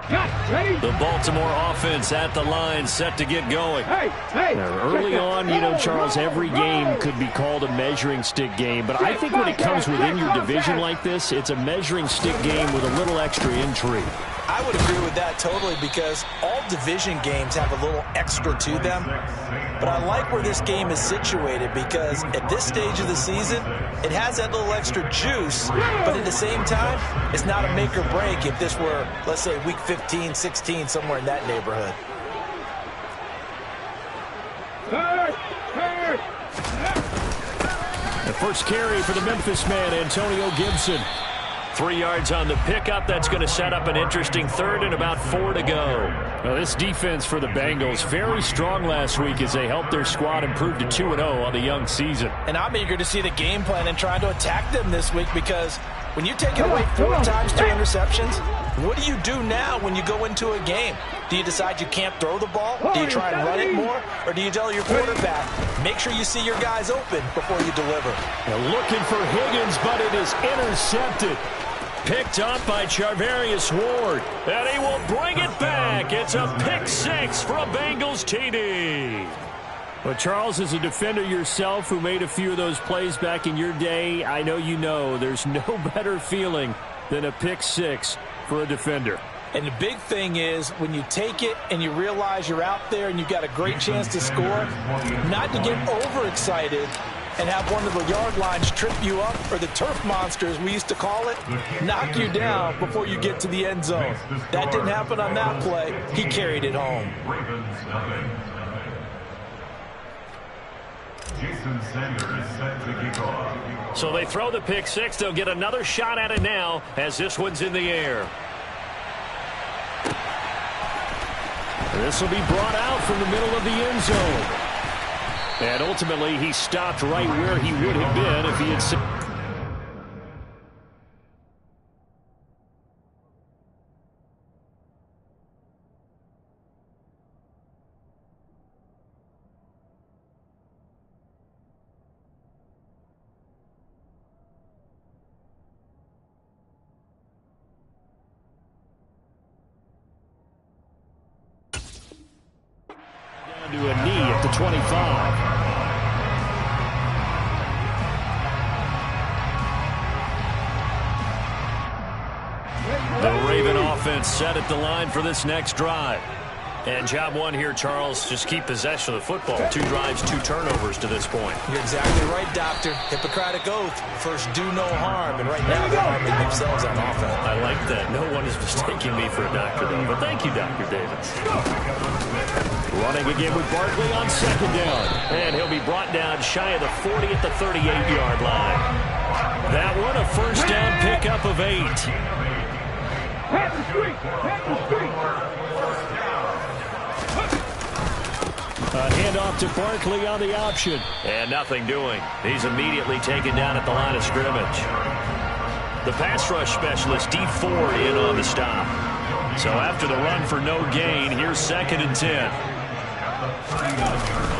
The Baltimore offense at the line, set to get going. Now, early on, you know, Charles, every game could be called a measuring stick game. But I think when it comes within your division like this, it's a measuring stick game with a little extra intrigue. I would agree with that totally, because all division games have a little extra to them. But I like where this game is situated, because at this stage of the season, it has that little extra juice, but at the same time, it's not a make or break if this were, let's say, week 15, 16, somewhere in that neighborhood. The first carry for the Memphis man, Antonio Gibson. 3 yards on the pickup. That's going to set up an interesting third and about 4 to go. Now, this defense for the Bengals, very strong last week as they helped their squad improve to 2-0 on the young season. And I'm eager to see the game plan and trying to attack them this week, because when you take it away 4 times, 2 interceptions, what do you do now when you go into a game? Do you decide you can't throw the ball? Do you try and run it more? Or do you tell your quarterback, make sure you see your guys open before you deliver? Now looking for Higgins, but it is intercepted. Picked up by Charvarius Ward, and he will bring it back. It's a pick 6 for a Bengals TD. But Charles, as a defender yourself who made a few of those plays back in your day, I know you know there's no better feeling than a pick 6 for a defender. And the big thing is, when you take it and you realize you're out there and you've got a great chance to score, not to get overexcited and have one of the yard lines trip you up, or the turf monsters, we used to call it, knock you down before you get to the end zone. That didn't happen on that play. He carried it home. So they throw the pick 6. They'll get another shot at it now as this one's in the air. This will be brought out from the middle of the end zone. And ultimately, he stopped right where he would have been if he had... down to a knee at the 25. The Raven offense set at the line for this next drive. And job one here, Charles, just keep possession of the football. 2 drives, 2 turnovers to this point. You're exactly right, Doctor. Hippocratic oath. First, do no harm. And right now, they're harming themselves on offense. I like that. No one is mistaking me for a doctor, though. But thank you, Dr. Davis. Running again with Barkley on second down. And he'll be brought down shy of the 40 at the 38-yard line. That one, a first down pickup of 8. A handoff to Barkley on the option. And nothing doing. He's immediately taken down at the line of scrimmage. The pass rush specialist, D Ford, in on the stop. So after the run for no gain, here's 2nd and 10.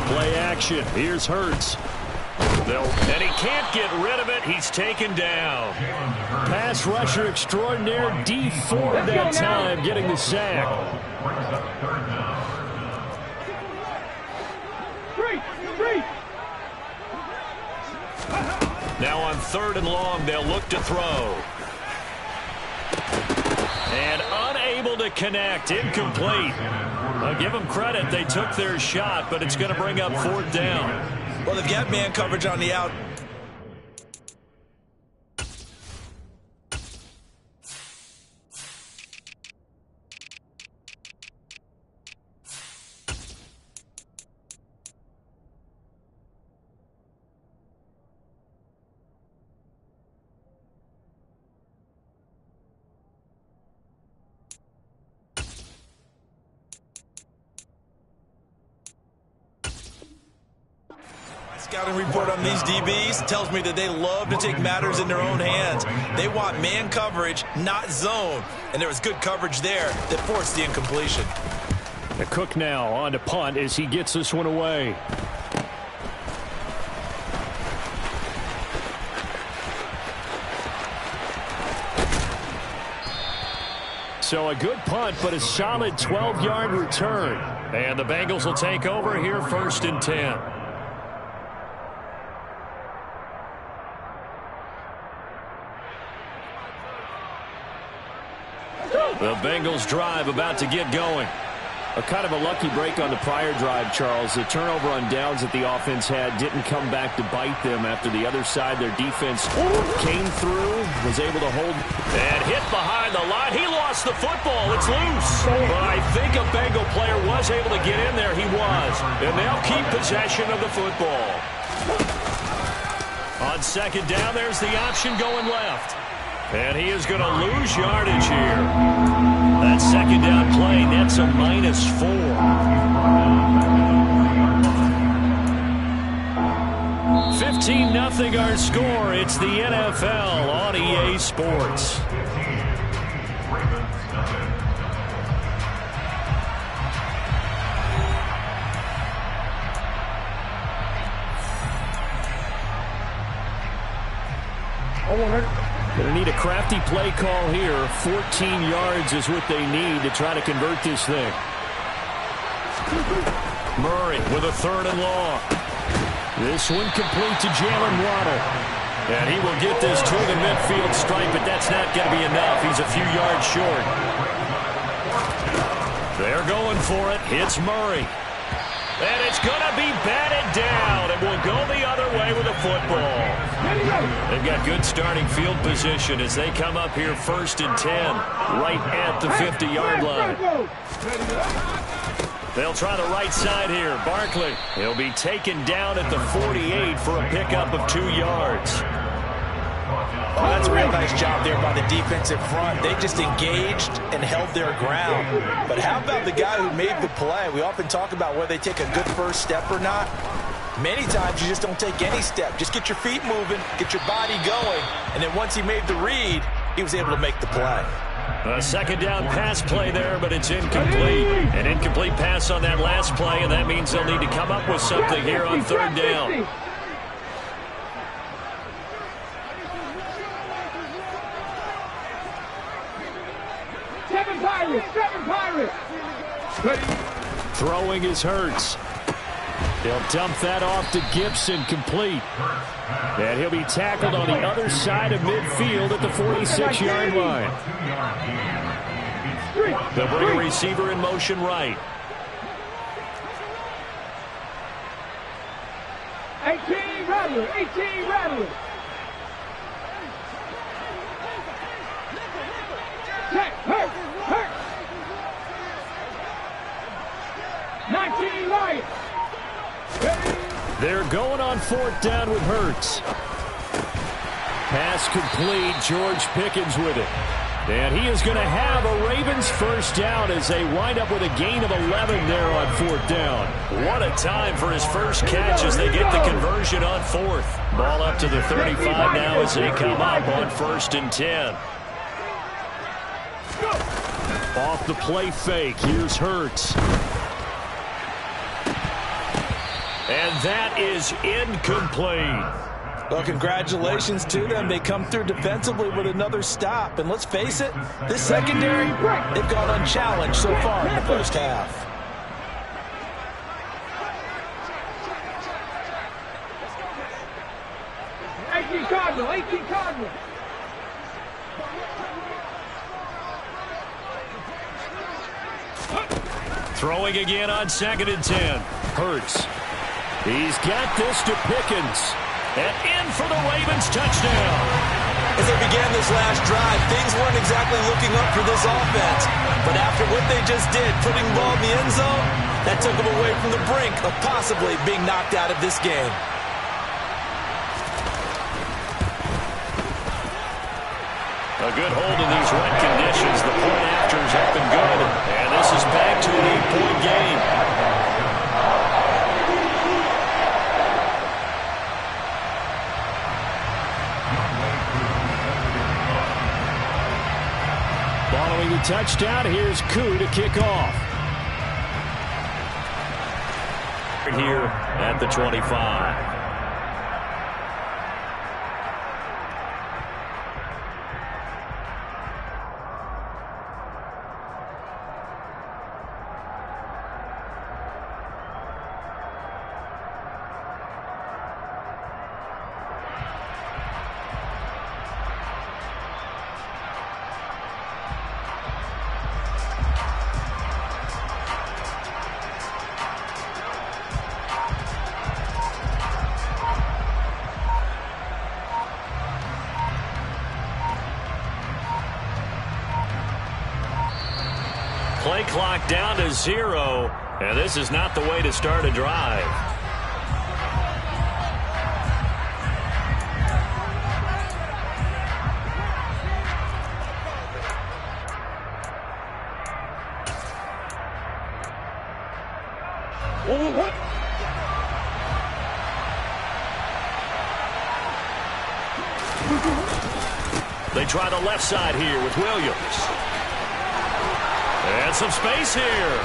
Play action. Here's Hurts. And he can't get rid of it. He's taken down. Pass rusher extraordinaire, D Ford that time, getting the sack. Now on 3rd and long, they'll look to throw. And unable to connect. Incomplete. I'll give them credit. They took their shot, but it's going to bring up 4th down. Well, they've got man coverage on the out. Scouting report on these DBs tells me that they love to take matters in their own hands. They want man coverage, not zone. And there was good coverage there that forced the incompletion. The Cook now on to punt as he gets this one away. So a good punt, but a solid 12-yard return. And the Bengals will take over here 1st and 10. The Bengals drive about to get going. A kind of a lucky break on the prior drive, Charles. The turnover on downs that the offense had didn't come back to bite them after the other side. Their defense came through, was able to hold. And hit behind the line. He lost the football. It's loose. But I think a Bengal player was able to get in there. He was. And they'll keep possession of the football. On 2nd down, there's the option going left. And he is going to lose yardage here. That 2nd down play nets a -4. 15-0 our score. It's the NFL on EA Sports. Going to need a crafty play call here. 14 yards is what they need to try to convert this thing. Murray with a 3rd and long. This one complete to Jalen Waddle. And he will get this to the midfield stripe, but that's not going to be enough. He's a few yards short. They're going for it. Hits Murray. And it's going to be batted down. It will go the other way with a football. They've got good starting field position as they come up here 1st and 10, right at the 50-yard line. They'll try the right side here. Barkley. He'll be taken down at the 48 for a pickup of 2 yards. Oh, that's a real nice job there by the defensive front. They just engaged and held their ground. But how about the guy who made the play? We often talk about whether they take a good first step or not. Many times you just don't take any step. Just get your feet moving, get your body going, and then once he made the read, he was able to make the play. A 2nd down pass play there, but it's incomplete. An incomplete pass on that last play, and that means they'll need to come up with something here on 3rd down. Seven Pirates. Throwing is Hurts. He'll dump that off to Gibson, complete. And he'll be tackled on the other side of midfield at the 46-yard line. They'll bring a receiver in motion right. 18 Rattler. Hurt. 19 Lions. They're going on 4th down with Hurts. Pass complete. George Pickens with it. And he is going to have a Ravens 1st down as they wind up with a gain of 11 there on 4th down. What a time for his first catch as they get the conversion on 4th. Ball up to the 35 now as they come up on 1st and 10. Off the play fake. Here's Hurts. And that is incomplete. Well, congratulations to them. They come through defensively with another stop. And let's face it, this secondary, they've gone unchallenged so far in the first half. Cardinal. Throwing again on 2nd and 10. Hurts. He's got this to Pickens. And in for the Ravens touchdown. As they began this last drive, things weren't exactly looking up for this offense. But after what they just did, putting the ball in the end zone, that took them away from the brink of possibly being knocked out of this game. A good hold in these wet conditions. The point after is up and good. And this is back to an 8-point game. Following the touchdown, here's Koo to kick off. Here at the 25. play clock down to 0, and this is not the way to start a drive. They try the left side here with Williams. And some space here.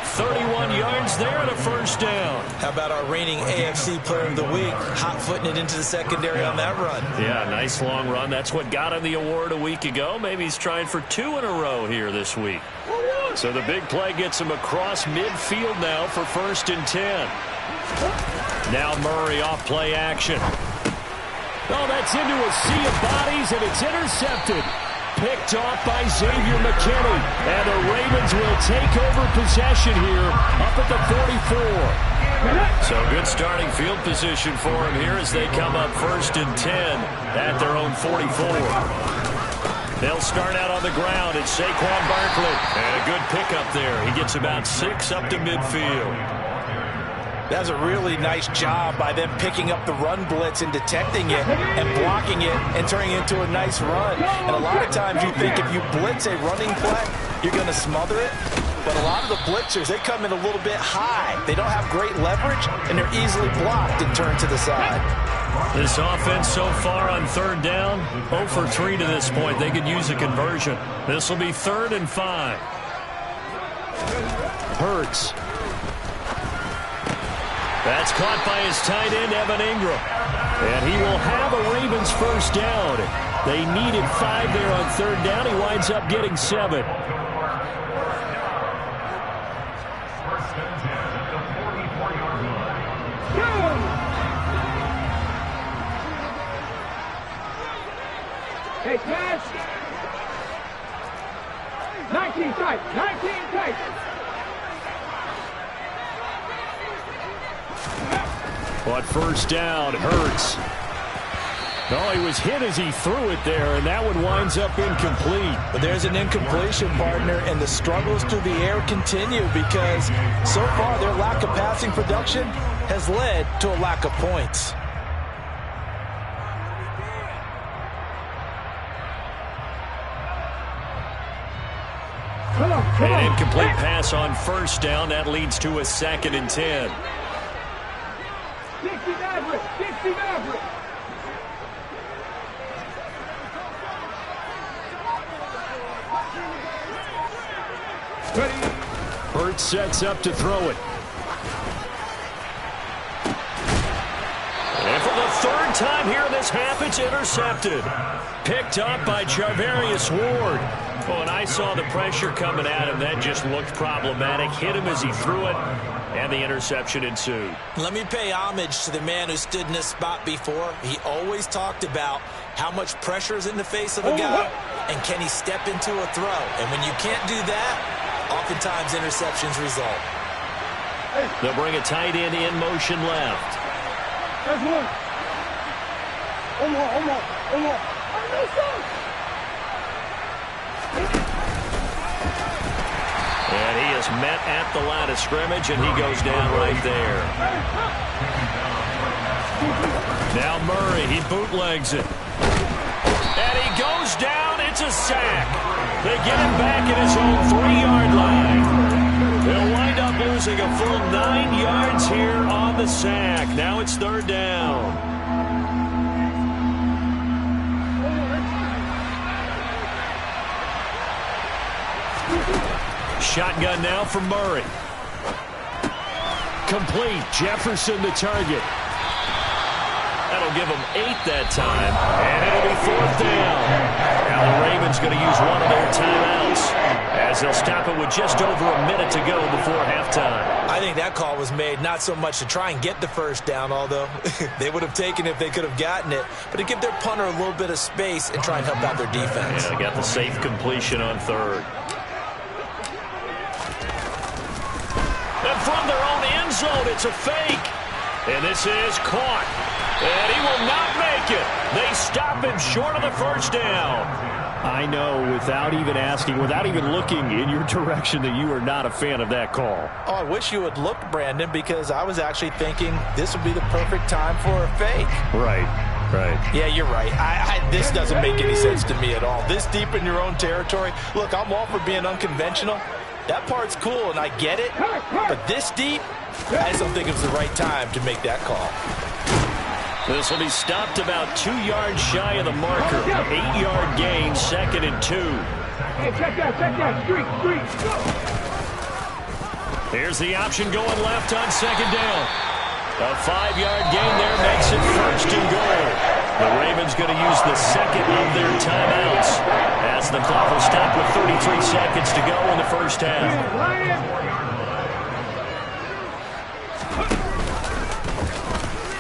31 yards there and a first down. How about our reigning AFC Player of the Week, hot-footing it into the secondary on that run? Yeah, nice long run. That's what got him the award a week ago. Maybe he's trying for 2 in a row here this week. So the big play gets him across midfield now for 1st and 10. Now Murray off play action. Oh, that's into a sea of bodies, and it's intercepted. Picked off by Xavier McKinney. And the Ravens will take over possession here up at the 44. So good starting field position for him here as they come up 1st and 10 at their own 44. They'll start out on the ground. It's Saquon Barkley. And a good pickup there. He gets about 6 up to midfield. That's a really nice job by them picking up the run blitz and detecting it and blocking it and turning it into a nice run. And a lot of times you think if you blitz a running play, you're going to smother it. But a lot of the blitzers, they come in a little bit high. They don't have great leverage, and they're easily blocked and turned to the side. This offense so far on 3rd down, 0 for 3 to this point. They could use a conversion. This will be 3rd and 5. Hurts. That's caught by his tight end, Evan Ingram. And he will have a Ravens first down. They needed 5 there on 3rd down. He winds up getting 7. Hey, pass. 19 tight. 19 tight. But first down, Hurts. Oh, he was hit as he threw it there, and that one winds up incomplete. But there's an incompletion, partner, and the struggles through the air continue because so far their lack of passing production has led to a lack of points. An incomplete pass on first down. That leads to a 2nd and 10. 60 Maverick. 60 Maverick. Hurts sets up to throw it. And for the 3rd time here in this half, it's intercepted. Picked up by Charvarius Ward. Oh, and I saw the pressure coming at him. That just looked problematic. Hit him as he threw it, and the interception ensued. Let me pay homage to the man who stood in this spot before. He always talked about how much pressure is in the face of a guy, and can he step into a throw. And when you can't do that, oftentimes interceptions result. They'll bring a tight end in motion left. There's one. One more. And he is met at the line of scrimmage, and he goes down right there. Now Murray, he bootlegs it. And he goes down. It's a sack. They get him back at his own 3-yard line. They'll wind up losing a full 9 yards here on the sack. Now it's 3rd down. Shotgun now for Murray. Complete. Jefferson the target. That'll give them 8 that time, and it'll be 4th down. Now the Ravens going to use one of their timeouts as they'll stop it with just over a minute to go before halftime. I think that call was made not so much to try and get the first down, although they would have taken it if they could have gotten it, but to give their punter a little bit of space and try and help out their defense. Yeah, they got the safe completion on 3rd. And from their own end zone, it's a fake. And this is caught. And he will not make it. They stop him short of the first down. I know, without even asking, without even looking in your direction, that you are not a fan of that call. Oh, I wish you had looked, Brandon, because I was actually thinking this would be the perfect time for a fake. Right. Yeah, you're right. This doesn't make any sense to me at all. This deep in your own territory. Look, I'm all for being unconventional. That part's cool, and I get it. But this deep, I just don't think it was the right time to make that call. This will be stopped about 2 yards shy of the marker. 8-yard gain, 2nd and 2. Hey, check that, street, go! Here's the option going left on 2nd down. A 5-yard gain there makes it 1st and goal. The Ravens going to use the second of their timeouts as the clock will stop with 33 seconds to go in the first half.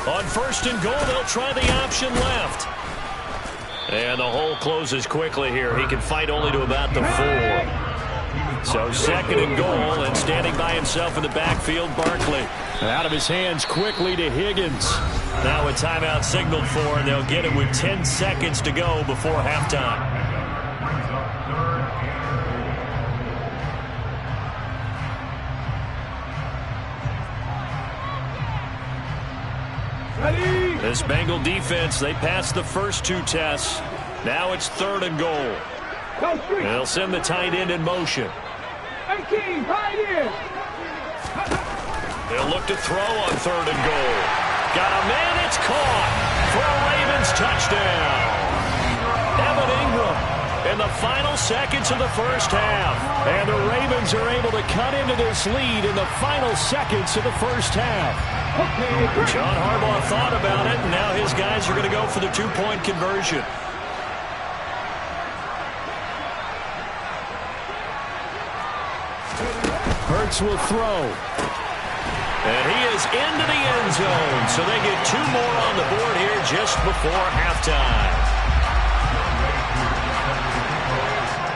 On 1st and goal, they'll try the option left. And the hole closes quickly here. He can fight only to about the 4. So 2nd and goal, and standing by himself in the backfield, Barkley. Out of his hands quickly to Higgins. Now a timeout signaled for, and they'll get it with 10 seconds to go before halftime. This Bengal defense, they passed the first 2 tests. Now it's 3rd and goal. They'll send the tight end in motion. 18, tight end. They'll look to throw on 3rd and goal. Got a man, it's caught for a Ravens touchdown. Evan Ingram in the final seconds of the first half. And the Ravens are able to cut into this lead in the final seconds of the first half. John Harbaugh thought about it, and now his guys are going to go for the 2-point conversion. Hurts will throw. And he is into the end zone. So they get 2 more on the board here just before halftime.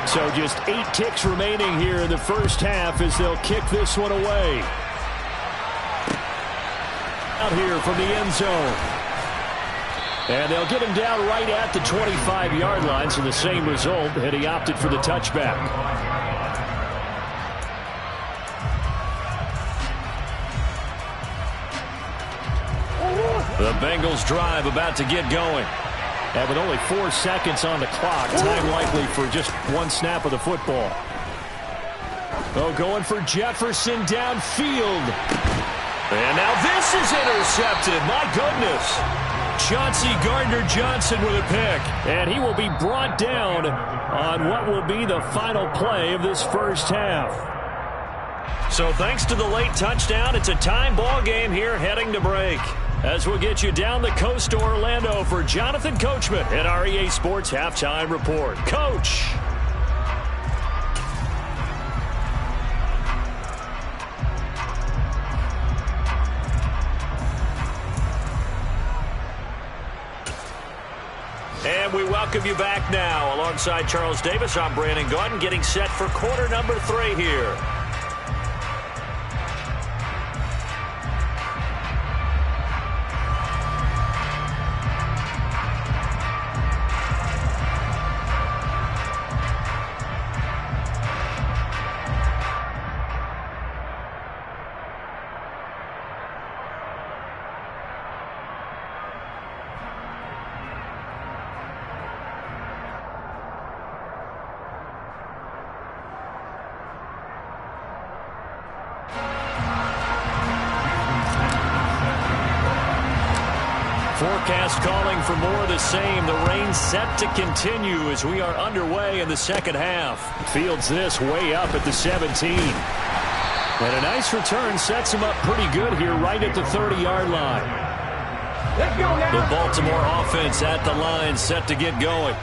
So just 8 ticks remaining here in the first half as they'll kick this one away. Out here from the end zone. And they'll get him down right at the 25-yard line, so the same result, and he opted for the touchback. The Bengals drive about to get going. And with only 4 seconds on the clock, time likely for just 1 snap of the football. Oh, going for Jefferson downfield. And now this is intercepted. My goodness. Chauncey Gardner-Johnson with a pick. And he will be brought down on what will be the final play of this first half. So thanks to the late touchdown, it's a time ball game here heading to break. As we'll get you down the coast to Orlando for Jonathan Coachman at our EA Sports Halftime Report. Coach. And we welcome you back now. Alongside Charles Davis, I'm Brandon Gaudin, getting set for quarter number 3 here. Forecast calling for more of the same. The rain set to continue as we are underway in the second half. Fields this way up at the 17. And a nice return sets him up pretty good here right at the 30-yard line. Let's go now. The Baltimore offense at the line set to get going.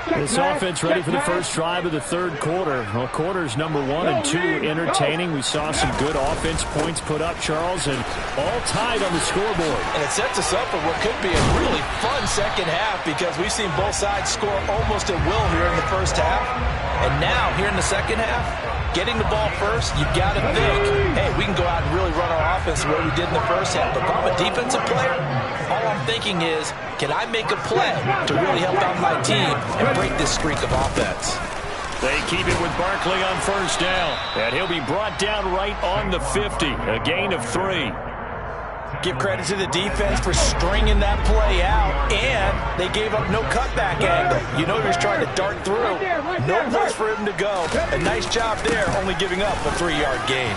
This offense ready for the first drive of the third quarter. Well, quarters number 1 and 2 entertaining. We saw some good offense points put up, Charles, and all tied on the scoreboard. And it sets us up for what could be a really fun second half because we've seen both sides score almost at will here in the first half. And now, here in the second half, getting the ball first, you've got to think, hey, we can go out and really run our offense the way we did in the first half. But if I'm a defensive player, all I'm thinking is, can I make a play to really help out my team and break this streak of offense. They keep it with Barkley on first down, and he'll be brought down right on the 50, a gain of 3. Give credit to the defense for stringing that play out, and they gave up no cutback angle. You know he was trying to dart through. No place for him to go. A nice job there, only giving up a 3-yard gain.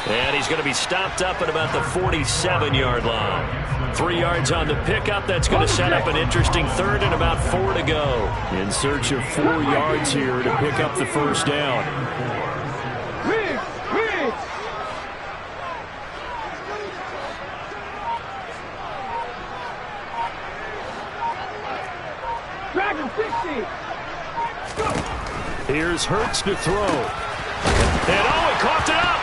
And he's going to be stopped up at about the 47-yard line. 3 yards on the pickup. That's going to set up an interesting third and about 4 to go. In search of 4 yards here to pick up the first down. Here's Hurts to throw. And he coughed it up.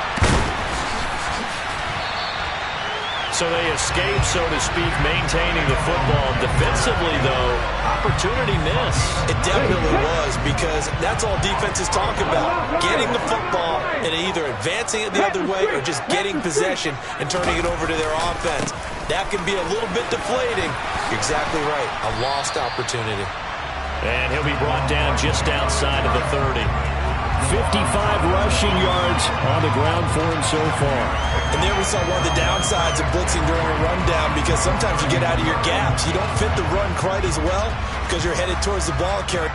So they escape, so to speak, maintaining the football. Defensively, though, opportunity miss. It definitely was, because that's all defenses talk about. Getting the football and either advancing it the other way or just getting possession and turning it over to their offense. That can be a little bit deflating. You're exactly right. A lost opportunity. And he'll be brought down just outside of the 30. 55 rushing yards on the ground for him so far. And there we saw one of the downsides of blitzing during a rundown, because sometimes you get out of your gaps. You don't fit the run quite as well because you're headed towards the ball carrier.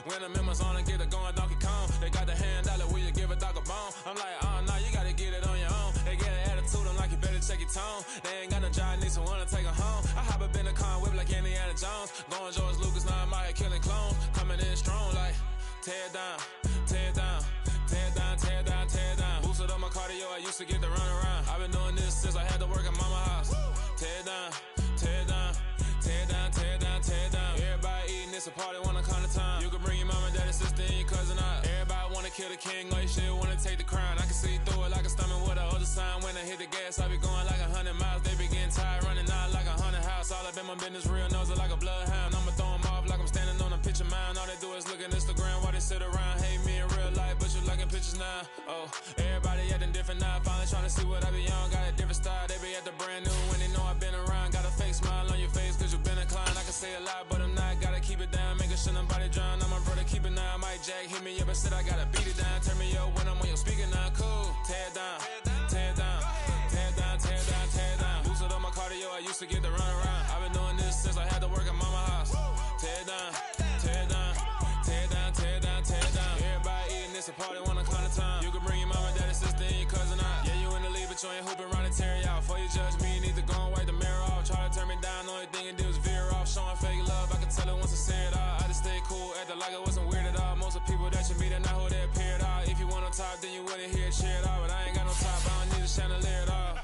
When the members on and get it going Donkey Kong, they got the hand dollar, will you give a dog a bone? I'm like, oh no, you gotta get it on your own. They get an attitude, I'm like, you better check your tone. They ain't got no job, need someone to take her home. I hop up in the car, whip like Indiana Jones. Going George Lucas, now I'm out here killing clones. Coming in strong like, tear down, tear down, tear down, tear down, tear down. Boosted up my cardio, I used to get the run around. I've been doing this since I had to work at mama house. Tear down, tear down, tear down, tear down, tear down. Everybody eating, it's a party, wanna come to time. You can bring your mama, daddy, sister, and your cousin out. Everybody wanna kill the king, or you shit wanna take the crown. I can see through it like a stomach with a other sign. When I hit the gas, I be going like 100 miles. They be getting tired, running out like 100 house. All up in my business, real nose it like a bloodhound. I'ma throw them off like I'm standing on a picture mound. All they do is look at Instagram while they sit around. Hate me in real life, but you liking pictures now. Oh, everybody acting different now. Finally trying to see what I be on. Got a different style, they be at the brand new when they know I've been around. Got a fake smile on your face cause you been inclined. I can say a lot, but I'm not. Gotta keep it down, making sure nobody drown. I'm my brother, keep it now. Mike Jack hit me up and said I gotta beat it down. Turn me up when I'm on your speaker now. Cool, tear down, tear down, tear down, tear down, tear down. Boosted up my cardio, I used to get the run around. I've been doing this since I had to work at mama house. Tear down, tear down, tear down, tear down, tear down. Everybody eating, it's a party, wanna climb the time. You can bring your mama, daddy, sister, and your cousin out. Yeah, you in the lead, but you ain't hooping around and tear you out. Before you judge me, you need to go and wipe the mirror off. Try to turn me down, only thing you do is veer off. Showing fake love, I can tell it once I say it all. I just stay cool, acting like it wasn't weird at all. Most of the people that you meet are not who they appear at all. If you want on top, then you wouldn't hear it cheer at all. But I ain't got no top, I don't need a chandelier at all.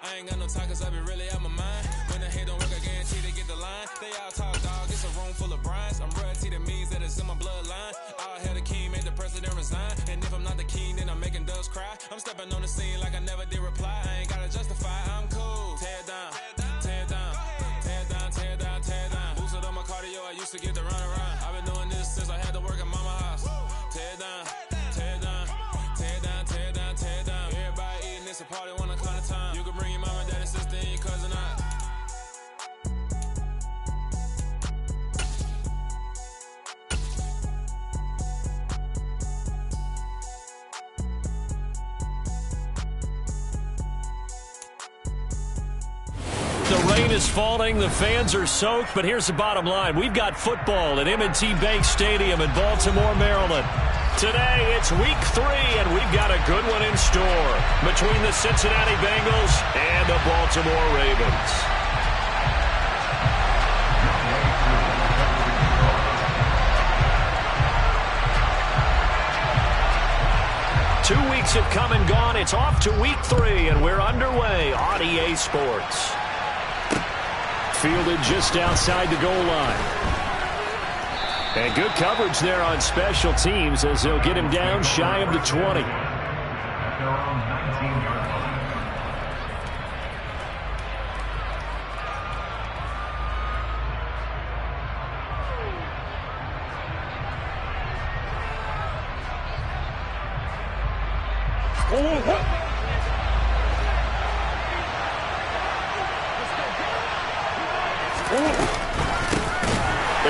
I ain't got no talk cause I be really out my mind. When the hate don't work, I guarantee they get the line. They all talk, dog, it's a room full of Bryans. I'm royalty, that means that it's in my bloodline. All hail the king, made the president resign. And if I'm not the king, then I'm making doves cry. I'm stepping on the scene like I never did reply. I ain't gotta justify, I'm cool. Tear down, tear down, tear down, tear down, tear down. Boosted up my cardio, I used to get the run around. I've been doing this since I had to work at mama house. Tear down, tear down, tear down, tear down, tear down. Everybody eating, it's a party, wanna climb the time. You can bring your mama, daddy, sister, and your cousin out. The rain is falling, the fans are soaked, but here's the bottom line. We've got football at M&T Bank Stadium in Baltimore, Maryland. Today, it's week 3, and we've got a good one in store between the Cincinnati Bengals and the Baltimore Ravens. Two weeks have come and gone. It's off to week 3, and we're underway on EA Sports. Fielded just outside the goal line. And good coverage there on special teams as they'll get him down shy of the 20. They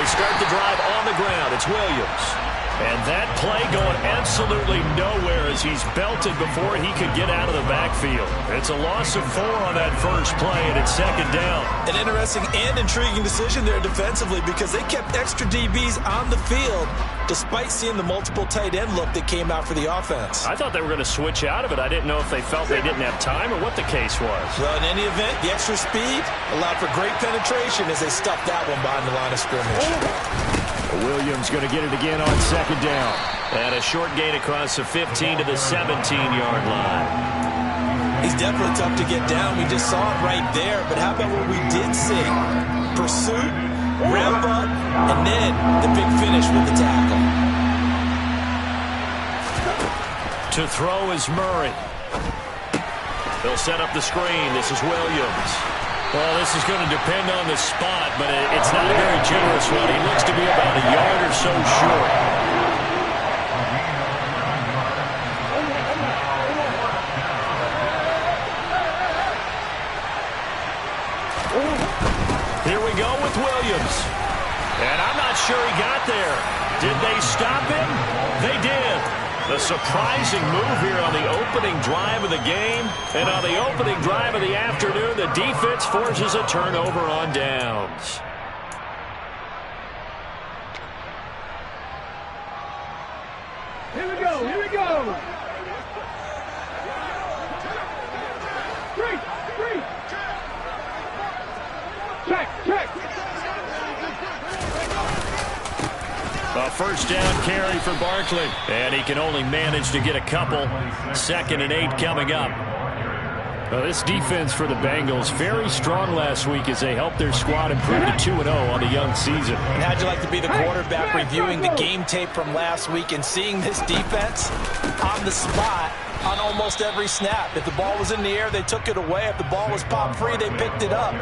start the drive on the ground. It's Williams. And that play going absolutely nowhere as he's belted before he could get out of the backfield. It's a loss of 4 on that first play, and it's second down. An interesting and intriguing decision there defensively because they kept extra DBs on the field despite seeing the multiple tight end look that came out for the offense. I thought they were going to switch out of it. I didn't know if they felt they didn't have time or what the case was. Well, in any event, the extra speed allowed for great penetration as they stuffed that one behind the line of scrimmage. Williams going to get it again on second down. And a short gain across the 15 to the 17-yard line. He's definitely tough to get down. We just saw it right there. But how about what we did see? Pursuit, ramp up, and then the big finish with the tackle. To throw is Murray. They'll set up the screen. This is Williams. Well, this is going to depend on the spot, but it's not a very generous one. He looks to be about a yard or so short. Here we go with Williams. And I'm not sure he got there. Did they stop him? They did. A surprising move here on the opening drive of the game. And on the opening drive of the afternoon, the defense forces a turnover on downs. Here we go, here we go. Straight. Check. A first down carry for Barkley. And he can only manage to get a couple. 2nd and 8 coming up. Well, this defense for the Bengals, very strong last week as they helped their squad improve to 2-0 on the young season. And how'd you like to be the quarterback reviewing the game tape from last week and seeing this defense on the spot on almost every snap? If the ball was in the air, they took it away. If the ball was popped free, they picked it up.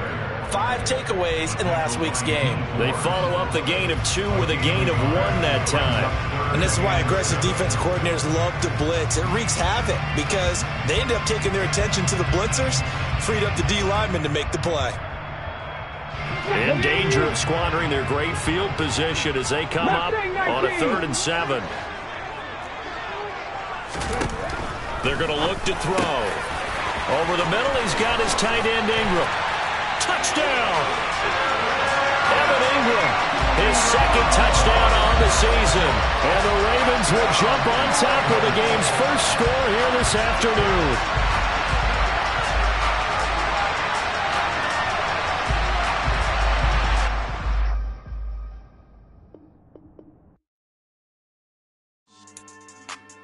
5 takeaways in last week's game. They follow up the gain of 2 with a gain of 1 that time. And this is why aggressive defensive coordinators love to blitz. It wreaks havoc because they end up taking their attention to the blitzers, freed up the D linemen to make the play. In danger of squandering their great field position as they come up on a 3rd and 7. They're going to look to throw. Over the middle, he's got his tight end Ingram. Touchdown! Evan Ingram, his 2nd touchdown on the season. And the Ravens will jump on top of the game's first score here this afternoon.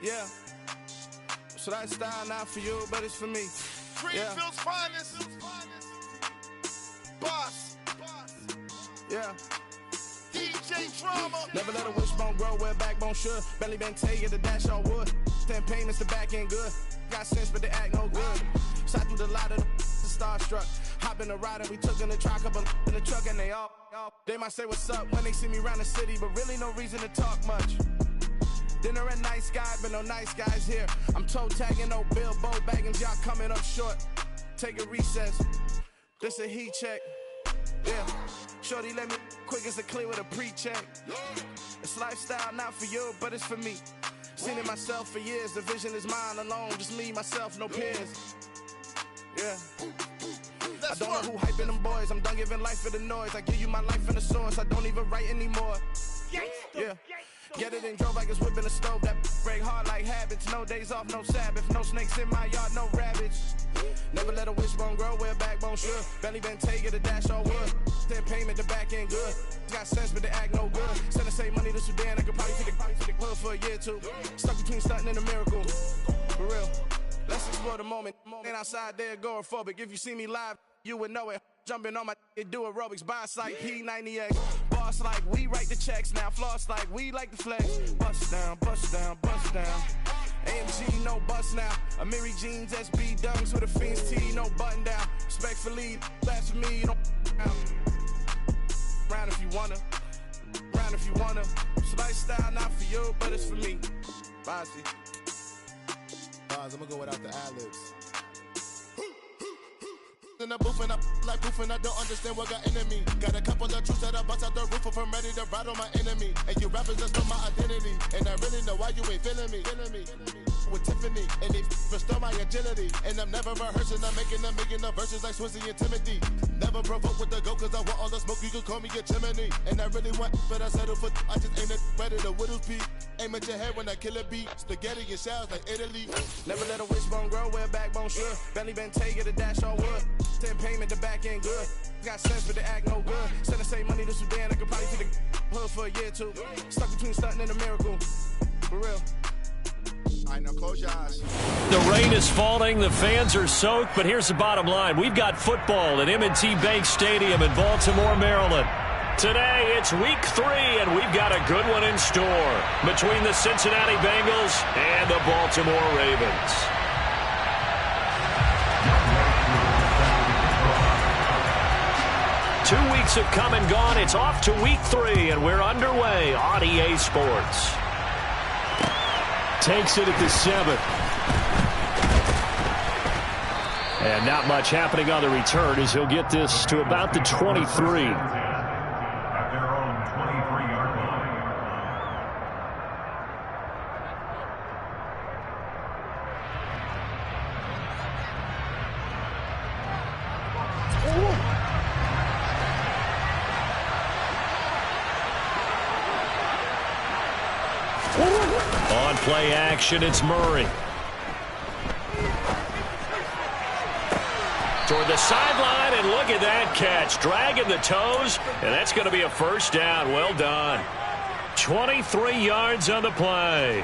Yeah. So that style not for you, but it's for me. Greenfield's finest. Boss. Yeah. DJ Drama. Never let a wishbone grow where backbone should. Belly been taking the dash on wood. 10 payments, the back end good. Got sense, but they act no good. Shot through the lot of the starstruck. Hop in the ride and we took in the truck, couple in the truck, and they all. They might say what's up when they see me around the city, but really no reason to talk much. Dinner at nice guy, but no nice guys here. I'm toe tagging, no Bilbo baggins, y'all coming up short. Take a recess. This a heat check. Yeah. Shorty let me quick as a clear with a pre-check. It's lifestyle not for you, but it's for me. Seen it myself for years. The vision is mine alone. Just me, myself, no peers. Yeah. I don't know who hyping them boys. I'm done giving life for the noise. I give you my life in the source. I don't even write anymore. Yeah. Get it and drove like it's whipping a stove. That break hard like habits. No days off, no Sabbath. No snakes in my yard, no rabbits. Never let a wishbone grow where backbone should. Belly been taking the dash on wood. 10 payment, the back end good. Got sense, but they act no good. Send the same money to Sudan. I could probably take the hood for a year or two. Stuck between stunting and a miracle. For real. Let's explore the moment. Ain't outside there agoraphobic. If you see me live, you would know it. Jumping on my do aerobics, boss like P90X. Boss like we write the checks now. Floss like we like the flex. Bust down, bust down, bust down. AMG, no bust now. Amiri jeans, SB dunks with a Fiends T, no button down. Respectfully, that's for me, you don't round if you wanna. Round if you wanna. It's lifestyle not for you, but it's for me. Bossy. bars. I'm gonna go without the ad-libs. In the booth and I like proof and I don't understand what got into me. Got a couple of truths that I bust out the roof if I'm ready to ride on my enemy. And you rappers just know my identity. And I really know why you ain't feeling me. With Tiffany and they restore my agility. And I'm never rehearsing, I'm making the verses like Swizzy and Timothy. Never provoke with the go cause I want all the smoke, you can call me a chimney. And I really want, but I settle for, I just ain't ready to whittles peak. Aim at your head when I kill a beat. Spaghetti and shells like Italy. Never let a wishbone grow where a backbone should. Belly been take it a dash all wood. 10 payment, the back ain't good. Got sense, but the act no good. Send the same money to Sudan, I could probably see the hood for a year or two. Stuck between stunting and a miracle. For real. All right, now close your eyes. The rain is falling, the fans are soaked, but here's the bottom line. We've got football at M&T Bank Stadium in Baltimore, Maryland. Today, it's week 3, and we've got a good one in store between the Cincinnati Bengals and the Baltimore Ravens. Two weeks have come and gone. It's off to week 3, and we're underway on EA Sports. Takes it at the 7. And not much happening on the return as he'll get this to about the 23. On play action, it's Murray. Toward the sideline, and look at that catch. Dragging the toes, and that's going to be a first down. Well done. 23 yards on the play.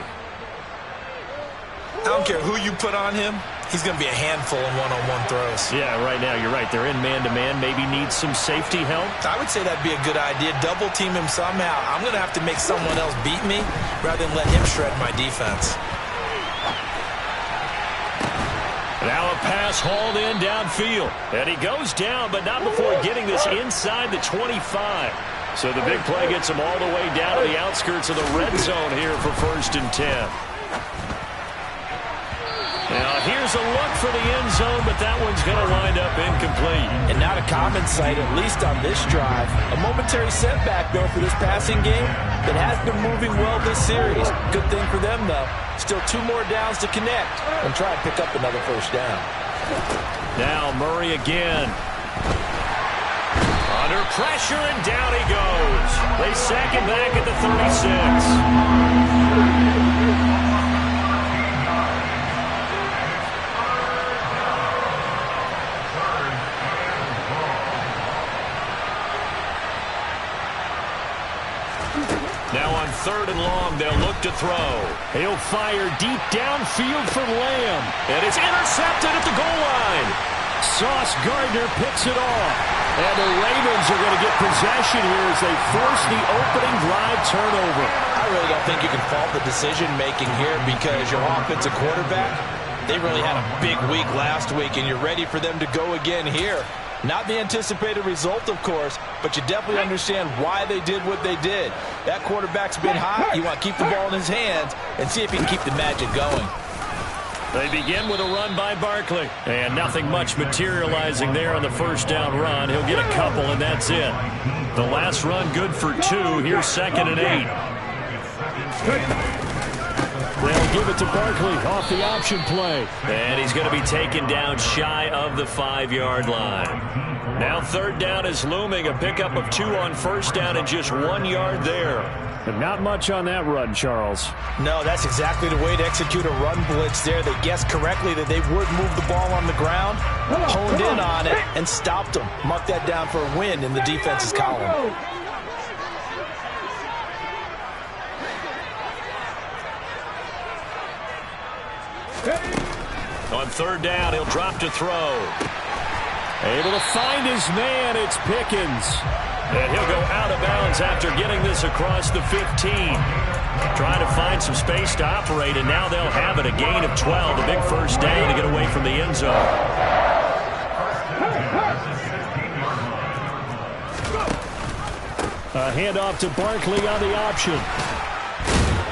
I don't care who you put on him. He's going to be a handful in one-on-one throws. Yeah, right now, you're right. They're in man-to-man. Maybe needs some safety help. I would say that'd be a good idea. Double team him somehow. I'm going to have to make someone else beat me rather than let him shred my defense. Now a pass hauled in downfield. And he goes down, but not before getting this inside the 25. So the big play gets him all the way down to the outskirts of the red zone here for 1st and 10. Now here's a look for the end zone, but that one's going to wind up incomplete. And not a common sight, at least on this drive. A momentary setback, though, for this passing game that has been moving well this series. Good thing for them, though. Still 2 more downs to connect and try to pick up another first down. Now Murray again. Under pressure, and down he goes. They sack him back at the 36. Now on 3rd and long, they'll look to throw. He'll fire deep downfield for Lamb. And it's intercepted at the goal line. Sauce Gardner picks it off. And the Ravens are going to get possession here as they force the opening drive turnover. I really don't think you can fault the decision-making here because your offensive quarterback, they really had a big week last week, and you're ready for them to go again here. Not the anticipated result, of course, but you definitely understand why they did what they did. That quarterback's been hot. You want to keep the ball in his hands and see if he can keep the magic going. They begin with a run by Barkley. And nothing much materializing there on the first down run. He'll get a couple, and that's it. The last run good for 2. Here's 2nd and 8. They'll give it to Barkley off the option play. And he's going to be taken down shy of the 5-yard line. Now 3rd down is looming. A pickup of 2 on 1st down and just 1 yard there. But not much on that run, Charles. No, that's exactly the way to execute a run blitz there. They guessed correctly that they would move the ball on the ground, honed in on it, and stopped them. Mark that down for a win in the defense's column. On 3rd down, he'll drop to throw. Able to find his man, it's Pickens. And he'll go out of bounds after getting this across the 15. Trying to find some space to operate, and now they'll have it. A gain of 12, a big first down to get away from the end zone. A handoff to Barkley on the option.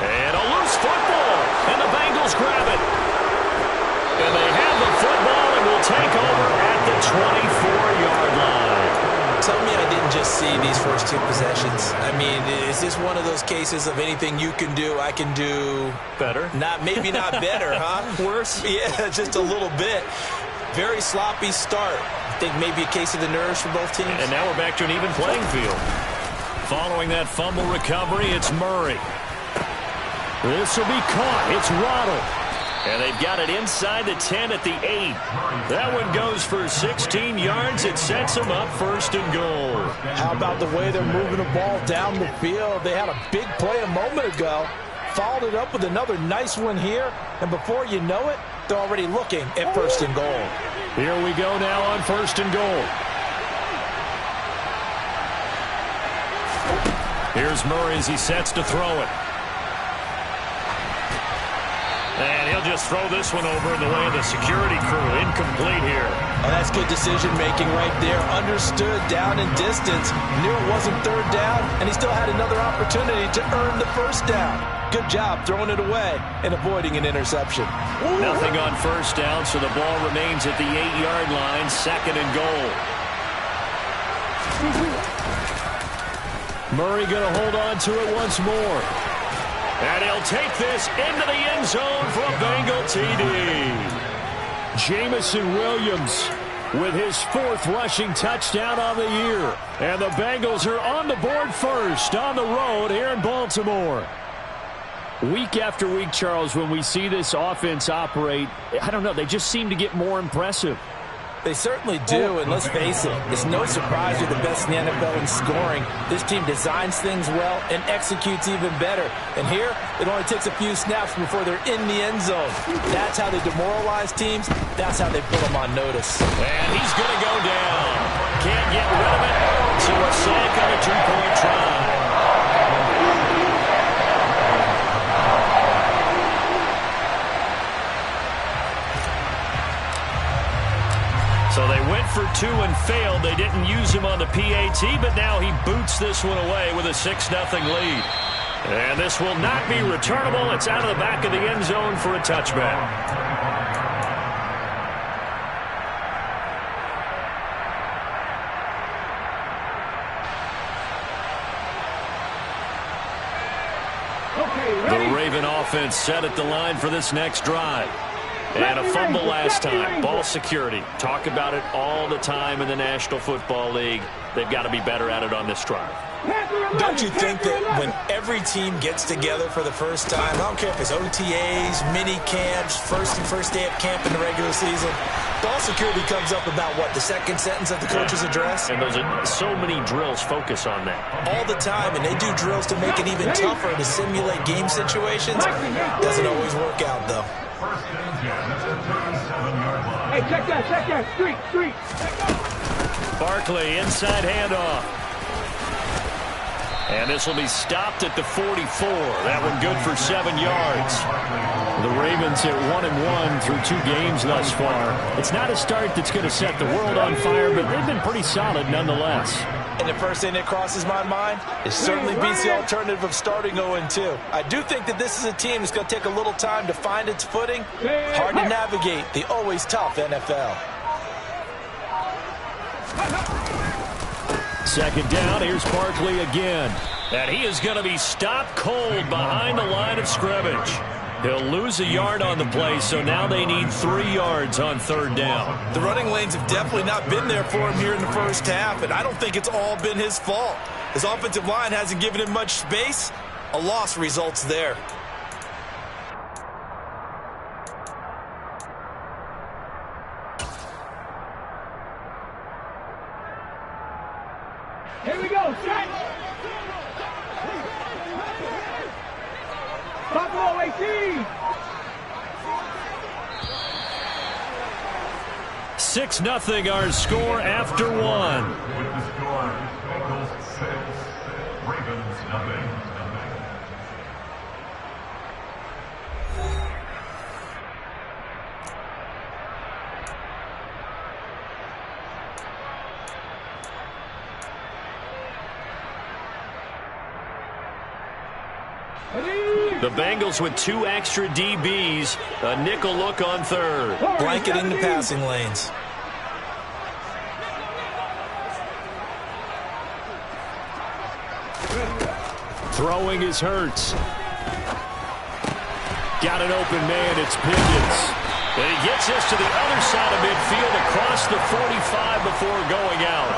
And a loose football, and the Bengals grab it. And they have the football and will take over at the 24-yard line. Tell me I didn't just see these first two possessions. I mean, is this one of those cases of anything you can do, I can do better? Maybe not better, huh? Worse? Yeah, just a little bit. Very sloppy start. I think maybe a case of the nerves for both teams. And now we're back to an even playing field. Following that fumble recovery, it's Murray. This will be caught. It's Waddle. And they've got it inside the 10 at the 8. That one goes for 16 yards. It sets them up first and goal. How about the way they're moving the ball down the field? They had a big play a moment ago. Followed it up with another nice one here. And before you know it, they're already looking at first and goal. Here we go now on first and goal. Here's Murray as he sets to throw it. And he'll just throw this one over in the way of the security crew. Incomplete here. Oh, that's good decision-making right there. Understood down and distance. Knew it wasn't third down, and he still had another opportunity to earn the first down. Good job throwing it away and avoiding an interception. Nothing on first down, so the ball remains at the 8-yard line, second and goal. Murray going to hold on to it once more. And he'll take this into the end zone for a Bengal TD. Jamison Williams with his 4th rushing touchdown on the year. And the Bengals are on the board first on the road here in Baltimore. Week after week, Charles, when we see this offense operate, I don't know, they just seem to get more impressive. They certainly do, and let's face it, it's no surprise they're the best in the NFL in scoring. This team designs things well and executes even better. And here, it only takes a few snaps before they're in the end zone. That's how they demoralize teams. That's how they put them on notice. And he's going to go down. Can't get rid of it. So a sack on a 2-point try. So they went for 2 and failed. They didn't use him on the PAT, but now he boots this one away with a 6-0 lead. And this will not be returnable. It's out of the back of the end zone for a touchback. The Raven offense set at the line for this next drive. And a fumble last time. Ball security. Talk about it all the time in the National Football League. They've got to be better at it on this drive. Don't you think that when every team gets together for the first time, I don't care if it's OTAs, mini camps, first day of camp in the regular season, ball security comes up about what, the second sentence of the coach's address? And those are so many drills focus on that. All the time, and they do drills to make it even tougher to simulate game situations. Doesn't always work out, though. Hey, check that. Street. Barkley, inside handoff. And this will be stopped at the 44. That one good for 7 yards. The Ravens at 1-1 through 2 games thus far. It's not a start that's going to set the world on fire, but they've been pretty solid nonetheless. And the first thing that crosses my mind, it certainly beats the alternative of starting 0-2. I do think that this is a team that's going to take a little time to find its footing. Hard to navigate the always tough NFL. Second down, here's Barkley again. And he is going to be stopped cold behind the line of scrimmage. He'll lose a yard on the play, so now they need 3 yards on third down. The running lanes have definitely not been there for him here in the first half, and I don't think it's all been his fault. His offensive line hasn't given him much space. A loss results there. Here we go, set! Buffalo 18! 6-0 our score after 1. With the score, Bengals 6, Ravens 0. Ready? The Bengals with 2 extra DBs. A nickel look on third. Blanketing the passing lanes. Throwing is Hurts. Got an open man. It's Pickens. And he gets this to the other side of midfield across the 45 before going out.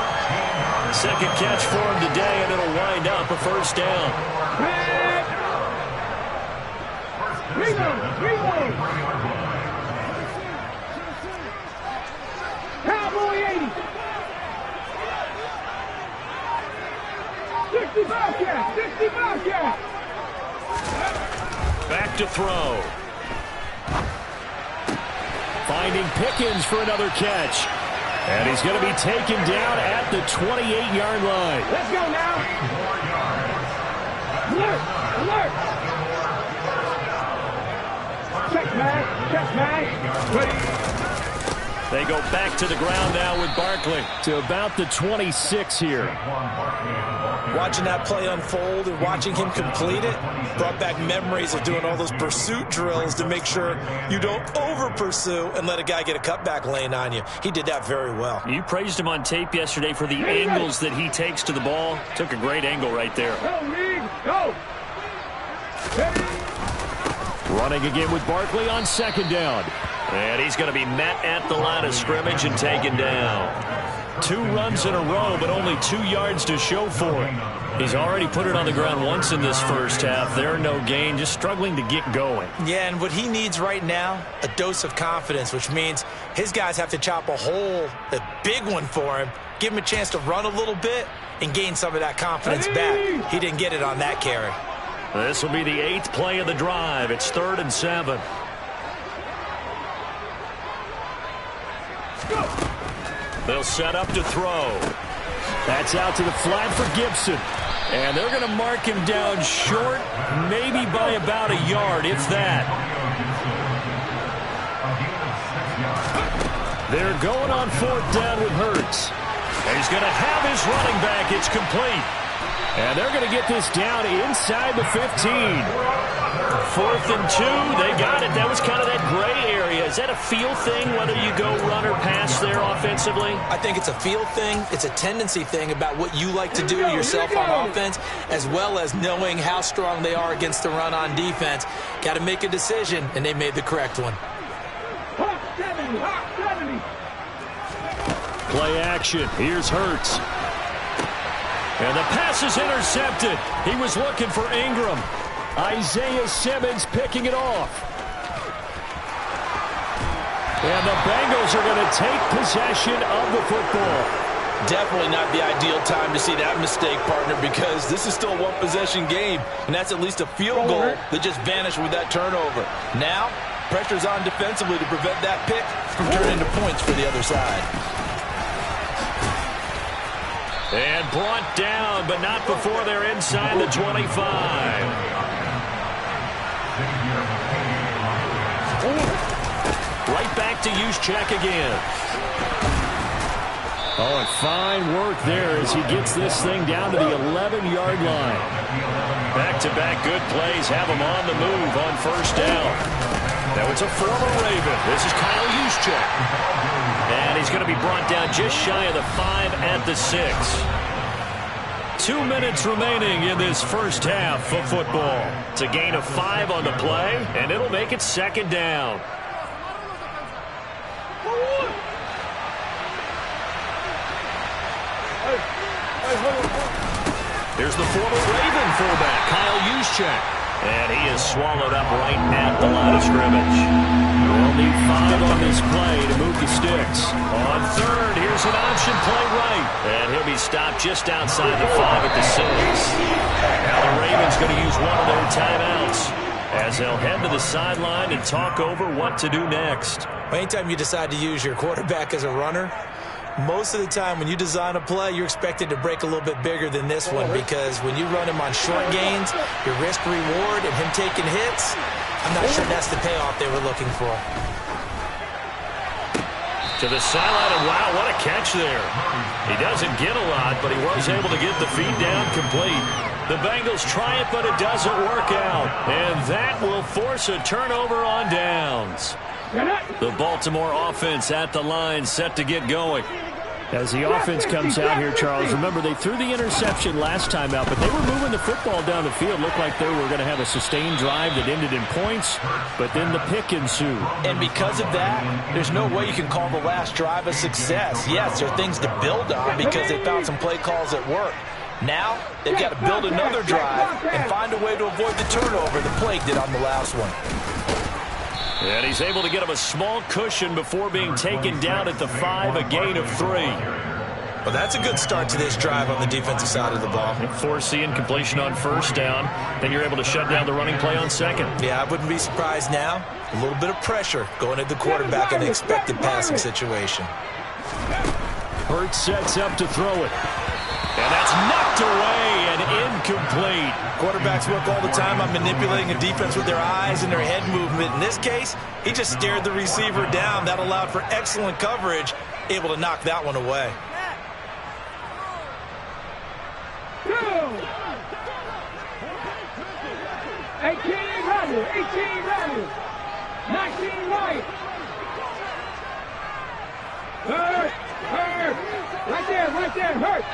Second catch for him today, and it'll wind up a first down. Reload. Cowboy 80. 65 catch. 65 catch. Back to throw. Finding Pickens for another catch. And he's going to be taken down at the 28-yard line. Let's go now. Alert. Check man. Ready. They go back to the ground now with Barkley to about the 26 here. Watching that play unfold and watching him complete it brought back memories of doing all those pursuit drills to make sure you don't over-pursue and let a guy get a cutback lane on you. He did that very well. You praised him on tape yesterday for the angles that he takes to the ball. Took a great angle right there. Go. Running again with Barkley on second down. And he's going to be met at the line of scrimmage and taken down. 2 runs in a row, but only 2 yards to show for it. He's already put it on the ground once in this first half. There, no gain, just struggling to get going. Yeah, and what he needs right now, a dose of confidence, which means his guys have to chop a hole, a big one for him, give him a chance to run a little bit and gain some of that confidence back. He didn't get it on that carry. This will be the 8th play of the drive. It's 3rd and 7. They'll set up to throw. That's out to the flat for Gibson. And they're going to mark him down short, maybe by about a yard, if that. They're going on 4th down with Hurts. And he's going to have his running back. It's complete. And they're going to get this down inside the 15. 4th and 2. They got it. That was kind of that gray area. Is that a feel thing, whether you go run or pass there offensively? I think it's a feel thing. It's a tendency thing about what you like to do yourself on offense, as well as knowing how strong they are against the run on defense. Got to make a decision, and they made the correct one. Play action. Here's Hurts. And the pass is intercepted. He was looking for Ingram. Isaiah Simmons picking it off. And the Bengals are going to take possession of the football. Definitely not the ideal time to see that mistake, partner, because this is still a one-possession game, and that's at least a field goal that just vanished with that turnover. Now, pressure's on defensively to prevent that pick from turning into points for the other side. And brought down, but not before they're inside the 25. Right back to Juszczyk again. Oh, and fine work there as he gets this thing down to the 11-yard line. Back-to-back good plays have him on the move on 1st down. Now it's a former Raven. This is Kyle Juszczyk. And he's going to be brought down just shy of the 5 at the 6. 2 minutes remaining in this first half of football. It's a gain of 5 on the play, and it'll make it 2nd down. Here's the former Raven fullback, Kyle Juszczyk. And he is swallowed up right at the line of scrimmage. They'll need 5 on this play to move the sticks. On 3rd, here's an option play right. And he'll be stopped just outside the 5 at the 6. Now the Ravens going to use one of their timeouts as they'll head to the sideline and talk over what to do next. Anytime you decide to use your quarterback as a runner, most of the time when you design a play, you're expected to break a little bit bigger than this one, because when you run him on short gains, your risk-reward and him taking hits, I'm not sure that's the payoff they were looking for. To the sideline, and wow, what a catch there. He doesn't get a lot, but he was able to get the feed down complete. The Bengals try it, but it doesn't work out. And that will force a turnover on downs. The Baltimore offense at the line, set to get going. As the offense comes out here, Charles, remember they threw the interception last time out, but they were moving the football down the field. Looked like they were going to have a sustained drive that ended in points, but then the pick ensued. And because of that, there's no way you can call the last drive a success. Yes, there are things to build on because they found some play calls that work. Now, they've got to build another drive and find a way to avoid the turnover the plague did on the last one. And he's able to get him a small cushion before being taken down at the 5, a gain of 3. Well, that's a good start to this drive on the defensive side of the ball. Force the incompletion on first down. Then you're able to shut down the running play on second. Yeah, I wouldn't be surprised now. A little bit of pressure going at the quarterback in an expected passing situation. Hurts sets up to throw it. And that's knocked away and incomplete. Quarterbacks work all the time on manipulating a defense with their eyes and their head movement. In this case, he just stared the receiver down. That allowed for excellent coverage, able to knock that one away. 18 running, 18 running, 19 right. Hurt, right there, hurt.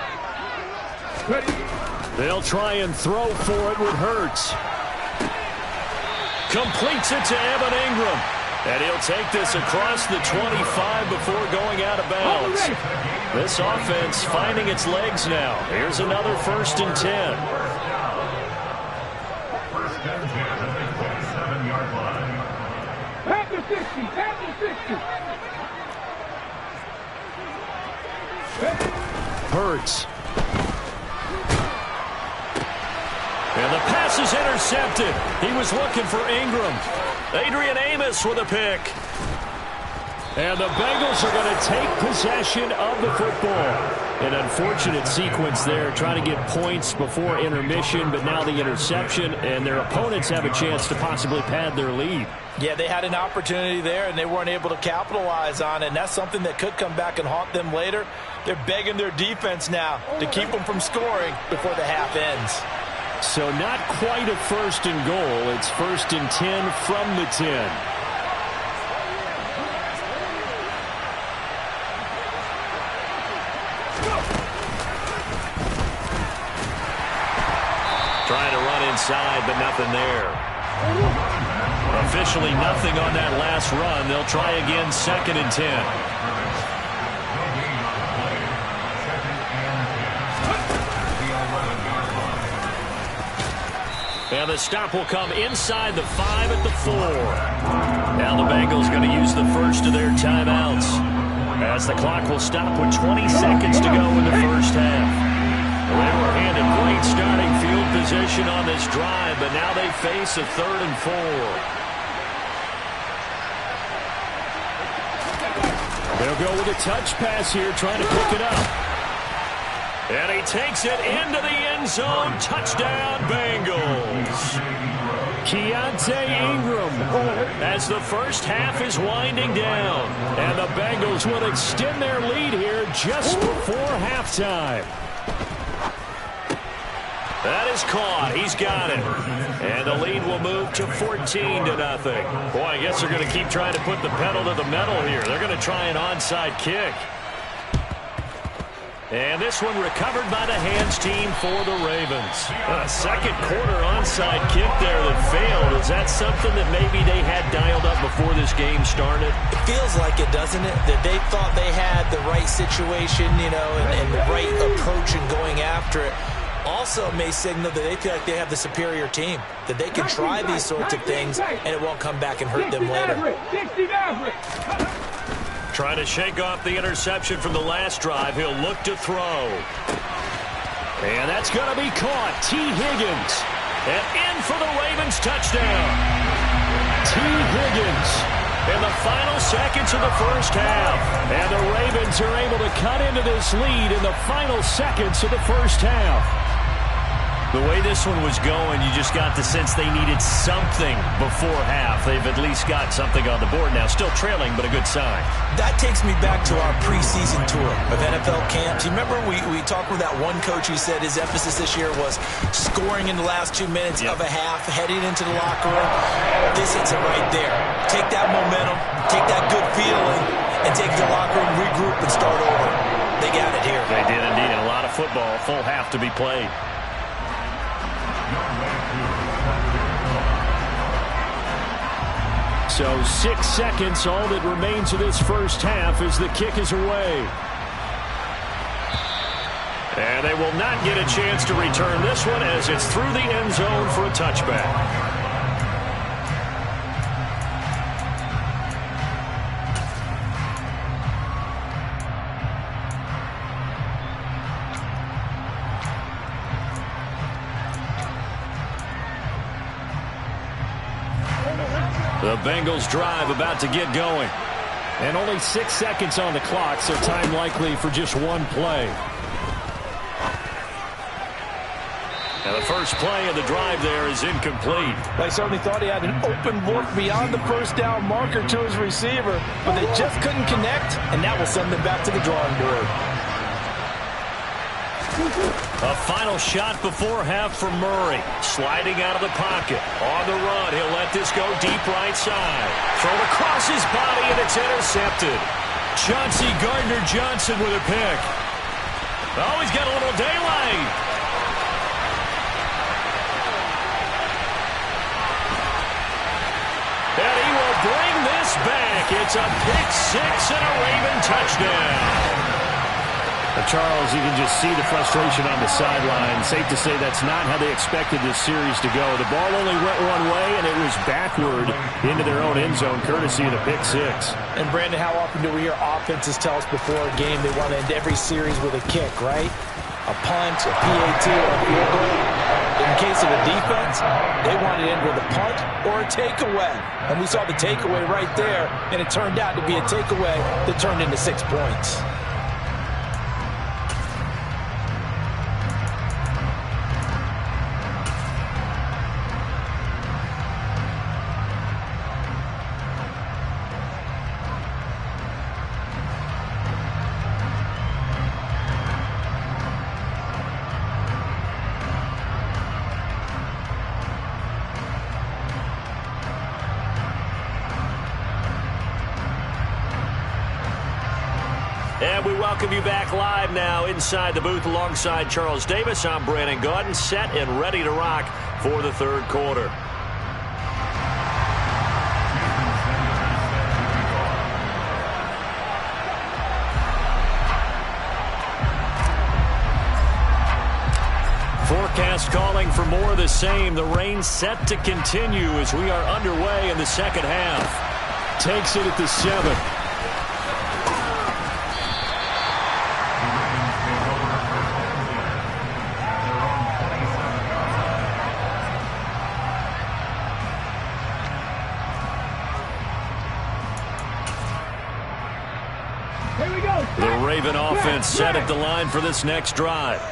They'll try and throw for it with Hurts. Completes it to Evan Ingram. And he'll take this across the 25 before going out of bounds. This offense finding its legs now. Here's another 1st and 10. First and 10 at the 27-yard line. At the 60, at the 60. Hurts. And the pass is intercepted. He was looking for Ingram. Adrian Amos with a pick. And the Bengals are going to take possession of the football. An unfortunate sequence there, trying to get points before intermission, but now the interception, and their opponents have a chance to possibly pad their lead. Yeah, they had an opportunity there, and they weren't able to capitalize on it, and that's something that could come back and haunt them later. They're begging their defense now to keep them from scoring before the half ends. So not quite a 1st and goal. It's 1st and 10 from the 10. Trying to run inside, but nothing there. Officially nothing on that last run. They'll try again, 2nd and 10. And the stop will come inside the 5 at the 4. Now the Bengals going to use the first of their timeouts, as the clock will stop with 20 seconds to go in the first half. They were handed great starting field position on this drive, but now they face a 3rd and 4. They'll go with a touch pass here, trying to pick it up. And he takes it into the end zone. Touchdown, Bengals. Keontae Ingram as the first half is winding down. And the Bengals will extend their lead here just before halftime. That is caught. He's got it. And the lead will move to 14-0. Boy, I guess they're going to keep trying to put the pedal to the metal here. They're going to try an onside kick. And this one recovered by the hands team for the Ravens. A second quarter onside kick there that failed. Is that something that maybe they had dialed up before this game started? It feels like it, doesn't it? That they thought they had the right situation, you know, and the right approach in going after it. Also may signal that they feel like they have the superior team, that they can try these sorts of things and it won't come back and hurt them later. Trying to shake off the interception from the last drive. He'll look to throw. And that's going to be caught. T. Higgins. And in for the Ravens touchdown. T. Higgins in the final seconds of the first half. And the Ravens are able to cut into this lead in the final seconds of the first half. The way this one was going, you just got the sense they needed something before half. They've at least got something on the board now. Still trailing, but a good sign. That takes me back to our preseason tour of NFL camps. You remember we talked with that one coach who said his emphasis this year was scoring in the last 2 minutes of a half, heading into the locker room. This hits it right there. Take that momentum, take that good feeling, and take the locker room, regroup, and start over. They got it here. They did indeed. A lot of football, full half to be played. So 6 seconds, all that remains of this first half as the kick is away. And they will not get a chance to return this one as it's through the end zone for a touchback. The Bengals drive about to get going. And only 6 seconds on the clock, so time likely for just one play. And the first play of the drive there is incomplete. They certainly thought he had an open look beyond the first down marker to his receiver, but they just couldn't connect, and that will send them back to the drawing board. A final shot before half for Murray. Sliding out of the pocket. On the run, he'll let this go deep right side. Thrown across his body, and it's intercepted. Chauncey Gardner-Johnson with a pick. Oh, he's got a little daylight. And he will bring this back. It's a pick six and a Raven touchdown. Charles, you can just see the frustration on the sideline. Safe to say that's not how they expected this series to go. The ball only went one way, and it was backward into their own end zone, courtesy of the pick six. And, Brandon, how often do we hear offenses tell us before a game they want to end every series with a kick, right? A punt, a PAT, or a field goal. In case of a defense, they wanted to end with a punt or a takeaway. And we saw the takeaway right there, and it turned out to be a takeaway that turned into 6 points. And we welcome you back live now inside the booth alongside Charles Davis. I'm Brandon Gaudin, set and ready to rock for the third quarter. Forecast calling for more of the same. The rain set to continue as we are underway in the second half. Takes it at the 7. The Raven offense set at the line for this next drive.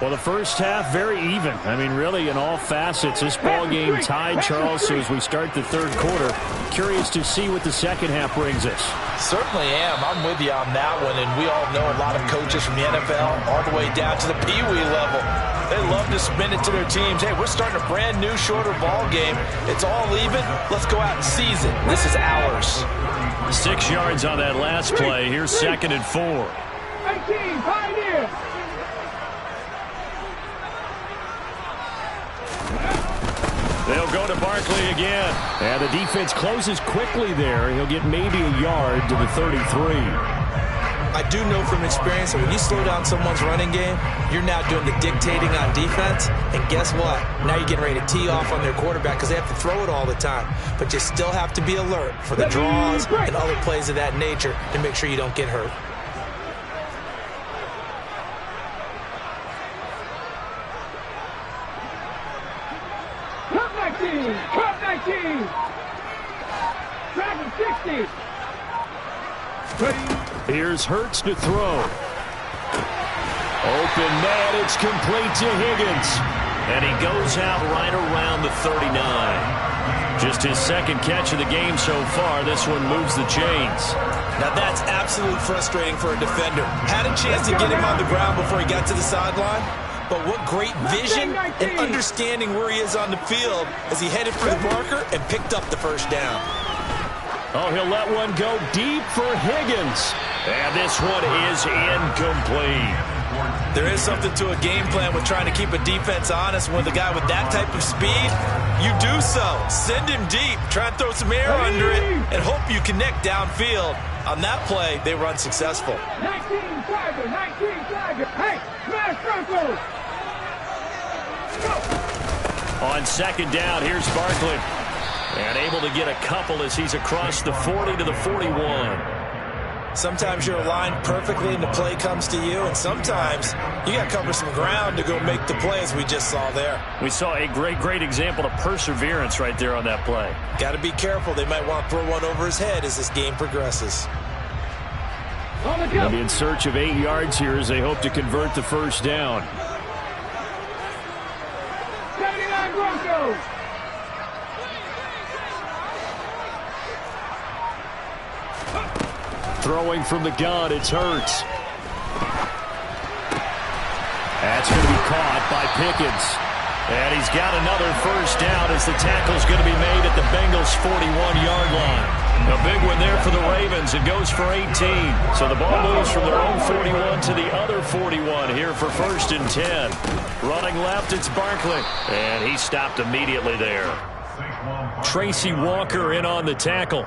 Well, the first half, very even. I mean, really, in all facets, this ball game tied, Charles. So as we start the third quarter, curious to see what the second half brings us. Certainly am. I'm with you on that one. And we all know a lot of coaches from the NFL all the way down to the Pee-wee level. They love to spin it to their teams. Hey, we're starting a brand new, shorter ball game. It's all even. Let's go out and seize it. This is ours. 6 yards on that last play. Here's 2nd and 4. 18, Pioneer. They'll go to Barkley again. And the defense closes quickly there. He'll get maybe a yard to the 33. I do know from experience that when you slow down someone's running game, you're now doing the dictating on defense. And guess what? Now you're getting ready to tee off on their quarterback because they have to throw it all the time. But you still have to be alert for the draws and other plays of that nature to make sure you don't get hurt. Cup 19. Track 60. Here's Hurts to throw. Open man, it's complete to Higgins. And he goes out right around the 39. Just his second catch of the game so far. This one moves the chains. Now that's absolutely frustrating for a defender. Had a chance to get him on the ground before he got to the sideline. But what great vision and understanding where he is on the field as he headed for the marker and picked up the first down. Oh, he'll let one go deep for Higgins. And this one is incomplete. There is something to a game plan with trying to keep a defense honest. With a guy with that type of speed, you do so. Send him deep, try and throw some air under it, and hope you connect downfield. On that play, they were unsuccessful. 19 Tiger. Hey, smash Broncos. On second down, here's Barkley. And able to get a couple as he's across the 40 to the 41. Sometimes you're aligned perfectly and the play comes to you, and sometimes you got to cover some ground to go make the play, as we just saw there. We saw a great example of perseverance right there on that play. Got to be careful. They might want to throw one over his head as this game progresses. They'll be in search of 8 yards here as they hope to convert the first down. 79 Broncos. Throwing from the gun, it's Hurts. That's going to be caught by Pickens. And he's got another first down as the tackle's going to be made at the Bengals' 41-yard line. A big one there for the Ravens. It goes for 18. So the ball moves from their own 41 to the other 41 here for 1st and 10. Running left, it's Barkley. And he stopped immediately there. Tracy Walker in on the tackle.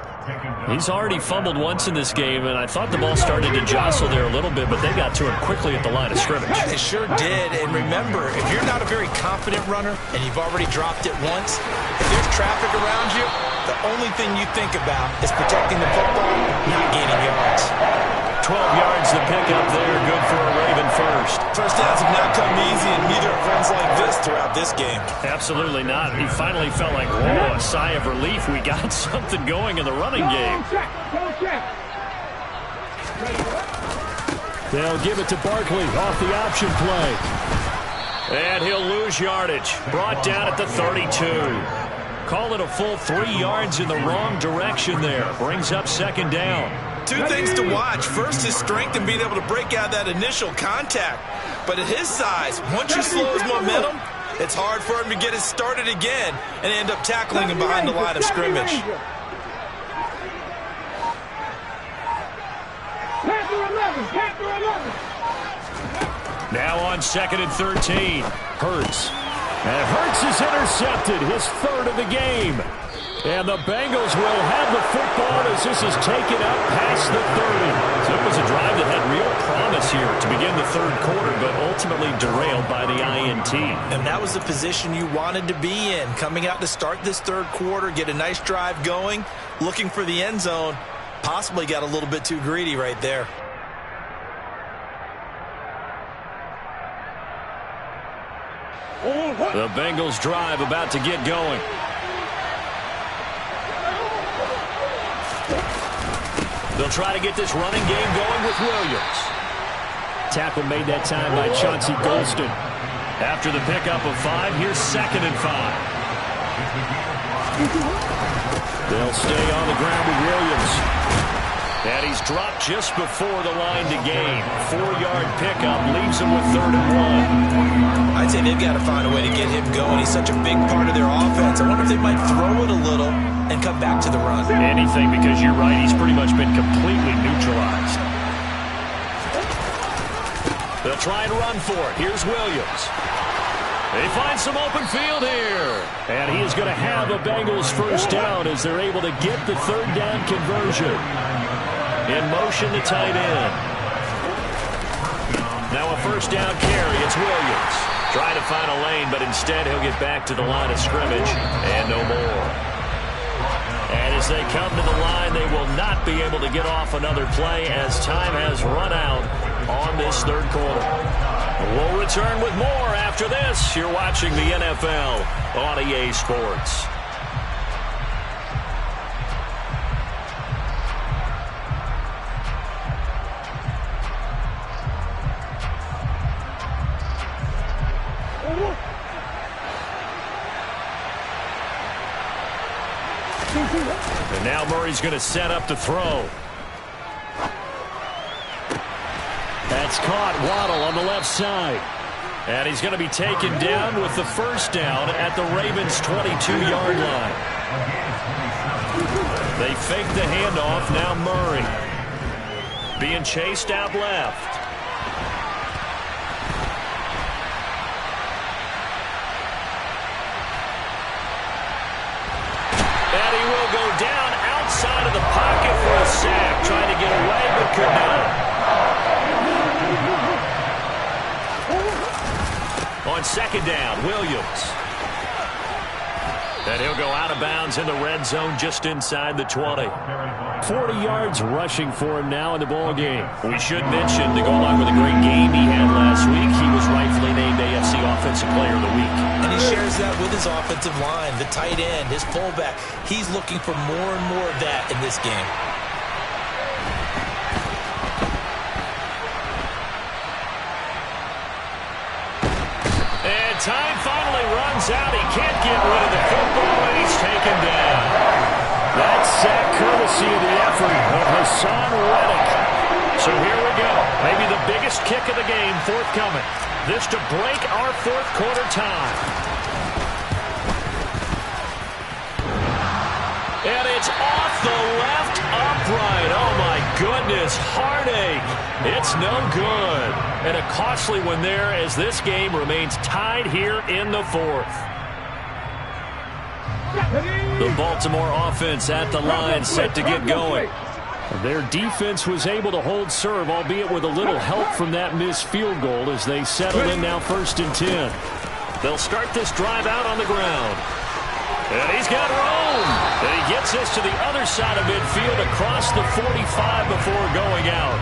He's already fumbled once in this game, and I thought the ball started to jostle there a little bit, but they got to him quickly at the line of scrimmage. They sure did. And remember, if you're not a very confident runner and you've already dropped it once, if there's traffic around you, the only thing you think about is protecting the football, not gaining yards. 12 yards to pick up there. Good for a Raven first. First downs have not come easy, and neither have runs like this throughout this game. Absolutely not. He finally felt like, whoa, a sigh of relief. We got something going in the running game. They'll give it to Barkley off the option play. And he'll lose yardage. Brought down at the 32. Call it a full 3 yards in the wrong direction there. Brings up second down. Two things to watch. First, his strength and being able to break out that initial contact. But at his size, once you slow his momentum, it's hard for him to get it started again and end up tackling him behind the line of scrimmage. Now on 2nd and 13. Hurts. And Hurts is intercepted, his 3rd of the game. And the Bengals will have the football as this is taken up past the 30. So it was a drive that had real promise here to begin the 3rd quarter, but ultimately derailed by the INT. And that was the position you wanted to be in. Coming out to start this 3rd quarter, get a nice drive going, looking for the end zone. Possibly got a little bit too greedy right there. The Bengals drive about to get going. They'll try to get this running game going with Williams. Tackle made that time by Chauncey Golston. After the pickup of 5, here's 2nd and 5. They'll stay on the ground with Williams. And he's dropped just before the line to gain. 4-yard pickup leaves him with 3rd and 1. I'd say they've got to find a way to get him going. He's such a big part of their offense. I wonder if they might throw it a little and come back to the run. Anything, because you're right, he's pretty much been completely neutralized. They'll try and run for it. Here's Williams. They find some open field here. And he is going to have a Bengals first down as they're able to get the 3rd down conversion. In motion, the tight end. Now a first down carry. It's Williams. Trying to find a lane, but instead he'll get back to the line of scrimmage and no more. And as they come to the line, they will not be able to get off another play as time has run out on this 3rd quarter. We'll return with more after this. You're watching the NFL on EA Sports. And now Murray's going to set up to throw. That's caught. Waddle on the left side. And he's going to be taken down with the first down at the Ravens' 22-yard line. They fake the handoff. Now Murray being chased out left. And he will go down outside of the pocket for a sack. Trying to get away, but could not. On second down, Williams. And he'll go out of bounds in the red zone just inside the 20. 40 yards rushing for him now in the ball game. We should mention, to go along with a great game he had last week, he was rightfully named AFC Offensive Player of the Week. And he shares that with his offensive line, the tight end, his fullback. He's looking for more and more of that in this game. Time finally runs out. He can't get rid of the football, and he's taken down. That sack courtesy of the effort of Hassan Reddick. So here we go. Maybe the biggest kick of the game forthcoming. This to break our fourth quarter tie. And it's off the left upright. Oh, my goodness. Heartache. It's no good. And a costly one there as this game remains tied here in the fourth. The Baltimore offense at the line set to get going. Their defense was able to hold serve, albeit with a little help from that missed field goal as they settle in now 1st and 10. They'll start this drive out on the ground. And he's got room. And he gets us to the other side of midfield across the 45 before going out.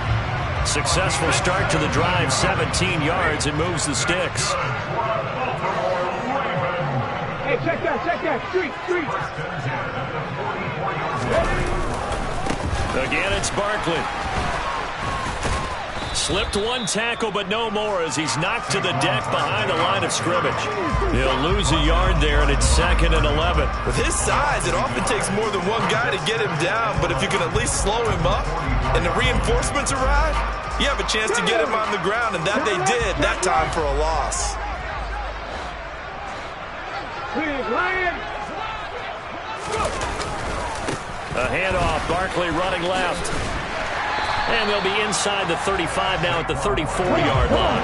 Successful start to the drive, 17 yards, and moves the sticks. Hey, check that, street. Again, it's Barkley. Slipped one tackle, but no more as he's knocked to the deck behind the line of scrimmage. He'll lose a yard there, and it's 2nd and 11. With his size, it often takes more than one guy to get him down, but if you can at least slow him up and the reinforcements arrive, you have a chance to get him on the ground, and that they did that time for a loss. A handoff, Barkley running left. And they'll be inside the 35 now at the 34-yard line.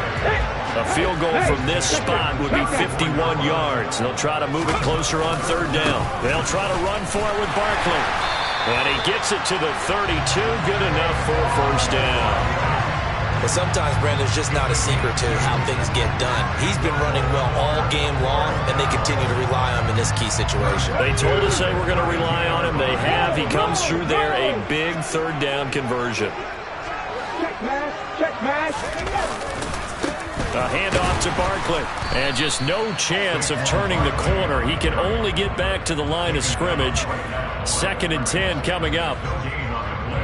A field goal from this spot would be 51 yards. They'll try to move it closer on 3rd down. They'll try to run for it with Barkley. And he gets it to the 32. Good enough for a 1st down. But sometimes, Brandon, there's just not a secret to how things get done. He's been running well all game long, and they continue to rely on him in this key situation. They told us they were going to rely on him. They have. He comes through there, a big 3rd down conversion. Check match. A handoff to Barkley. And just no chance of turning the corner. He can only get back to the line of scrimmage. 2nd and 10 coming up.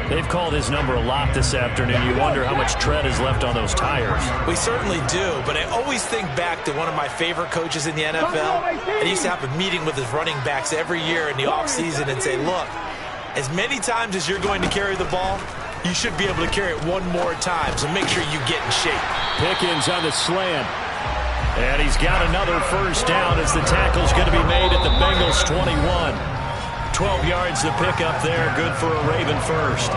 They've called his number a lot this afternoon. You wonder how much tread is left on those tires. We certainly do, but I always think back to one of my favorite coaches in the NFL. And he used to have a meeting with his running backs every year in the offseason and say, look, as many times as you're going to carry the ball, you should be able to carry it one more time, so make sure you get in shape. Pickens on the slant. And he's got another 1st down as the tackle's going to be made at the Bengals' 21. 12 yards to pick up there. Good for a Raven 1st.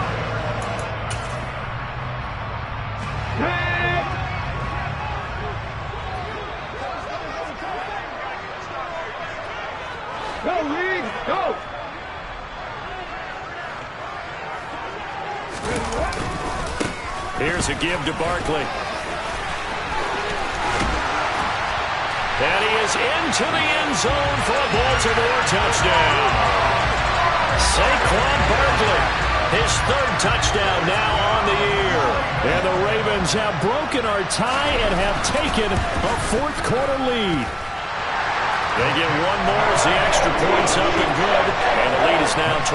Go, Reed, go! Here's a give to Barkley. And he is into the end zone for a Baltimore touchdown. Saquon Barkley, his 3rd touchdown now on the year. And the Ravens have broken our tie and have taken a 4th quarter lead. They get one more as the extra point's up and good. And the lead is now 21-14.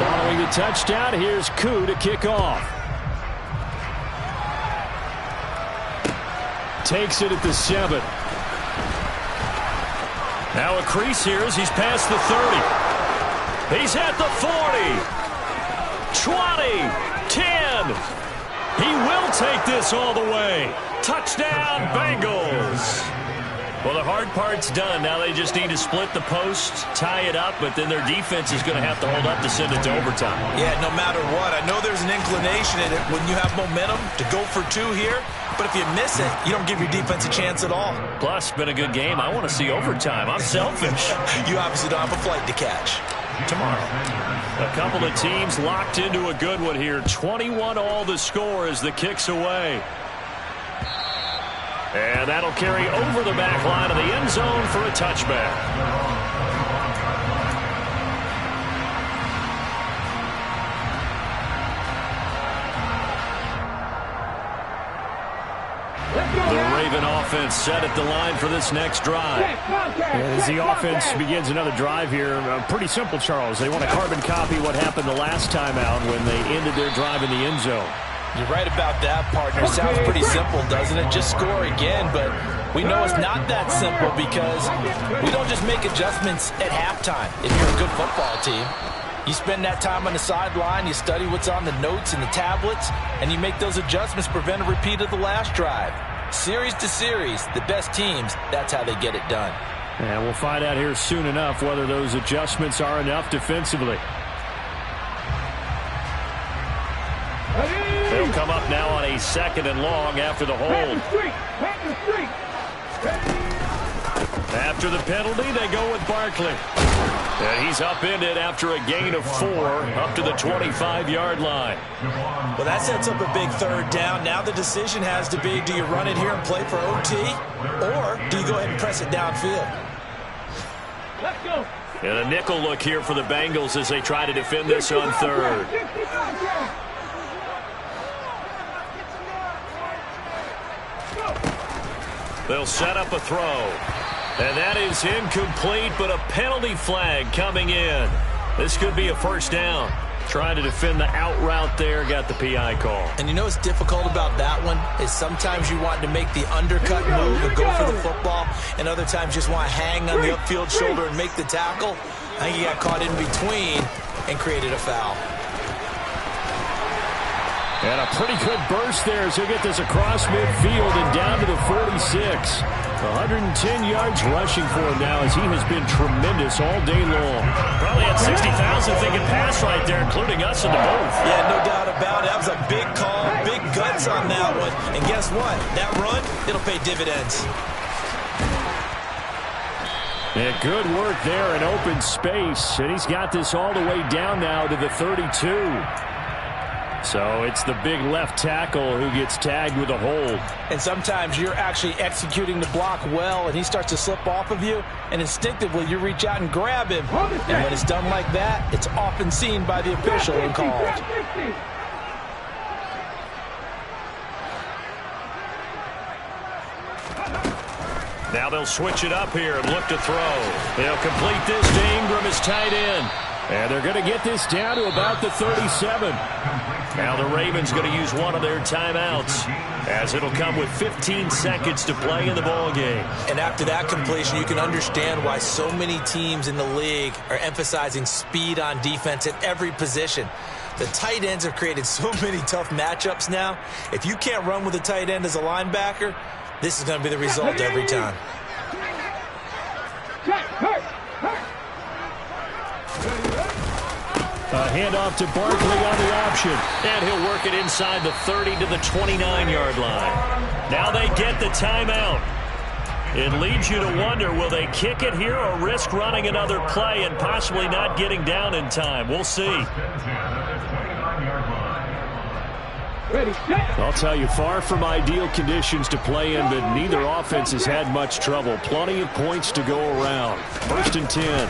Following the touchdown, here's Koo to kick off. Takes it at the 7. Now a crease here as he's past the 30. He's at the 40. 20. 10. He will take this all the way. Touchdown, Bengals. Well, the hard part's done. Now they just need to split the post, tie it up, but then their defense is going to have to hold up to send it to overtime. Yeah, no matter what. I know there's an inclination in it when you have momentum to go for two here, but if you miss it, you don't give your defense a chance at all. Plus, been a good game. I want to see overtime. I'm selfish. You obviously don't have a flight to catch. Tomorrow. A couple of teams locked into a good one here. 21-all the score as the kick's away. And that'll carry over the back line of the end zone for a touchback. The Raven offense set at the line for this next drive. As the offense begins another drive here, pretty simple, Charles. They want to carbon copy what happened the last time out when they ended their drive in the end zone. You're right about that, partner. Sounds pretty simple, doesn't it? Just score again, but we know it's not that simple because we don't just make adjustments at halftime if you're a good football team. You spend that time on the sideline, you study what's on the notes and the tablets, and you make those adjustments, prevent a repeat of the last drive. Series to series, the best teams, that's how they get it done. And we'll find out here soon enough whether those adjustments are enough defensively. They'll come up now on a 2nd and long after the hold. After the penalty, they go with Barkley. And he's upended after a gain of 4 up to the 25-yard line. Well, that sets up a big third down. Now the decision has to be, do you run it here and play for OT, or do you go ahead and press it downfield? Let's go. And a nickel look here for the Bengals as they try to defend this on 3rd. They'll set up a throw. And that is incomplete, but a penalty flag coming in. This could be a first down. Trying to defend the out route there, got the PI call. And you know what's difficult about that one is sometimes you want to make the undercut move and go for the football, and other times you just want to hang on the upfield shoulder and make the tackle. I think he got caught in between and created a foul. And a pretty good burst there as he'll get this across midfield and down to the 46. 110 yards rushing for him now as he has been tremendous all day long. Probably had 60,000 thinking pass right there, including us in the booth. Yeah, no doubt about it. That was a big call, big guts on that one. And guess what? That run, it'll pay dividends. Yeah, good work there in open space. And he's got this all the way down now to the 32. So it's the big left tackle who gets tagged with a hold. And sometimes you're actually executing the block well, and he starts to slip off of you, and instinctively you reach out and grab him. And when it's done like that, it's often seen by the official and called. Now they'll switch it up here and look to throw. They'll complete this to Ingram as tight end. And they're going to get this down to about the 37. Now the Ravens going to use one of their timeouts as it'll come with 15 seconds to play in the ball game. And after that completion, you can understand why so many teams in the league are emphasizing speed on defense at every position. The tight ends have created so many tough matchups now. If you can't run with a tight end as a linebacker, this is going to be the result every time. A handoff to Barkley on the option. And he'll work it inside the 30 to the 29-yard line. Now they get the timeout. It leads you to wonder, will they kick it here or risk running another play and possibly not getting down in time? We'll see. I'll tell you, far from ideal conditions to play in, but neither offense has had much trouble. Plenty of points to go around. 1st and 10.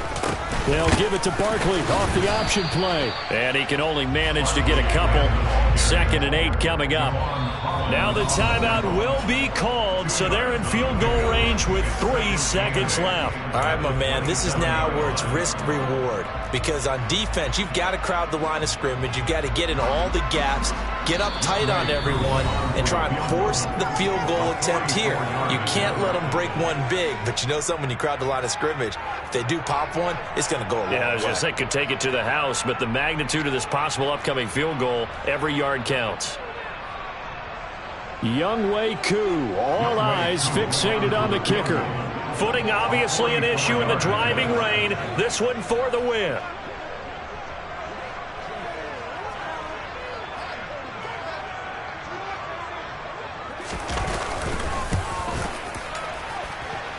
They'll give it to Barkley off the option play. And he can only manage to get a couple. 2nd and 8 coming up. Now the timeout will be called, so they're in field goal range with 3 seconds left. All right, my man, this is now where it's risk-reward, because on defense, you've got to crowd the line of scrimmage. You've got to get in all the gaps, get up tight on everyone, and try and force the field goal attempt here. You can't let them break one big, but you know something, when you crowd the line of scrimmage, if they do pop one, it's going to go a long way. Yeah, I was going to say, could take it to the house, but the magnitude of this possible upcoming field goal, every yard counts. Younghoe Koo, all eyes fixated on the kicker. Footing obviously an issue in the driving rain. This one for the win.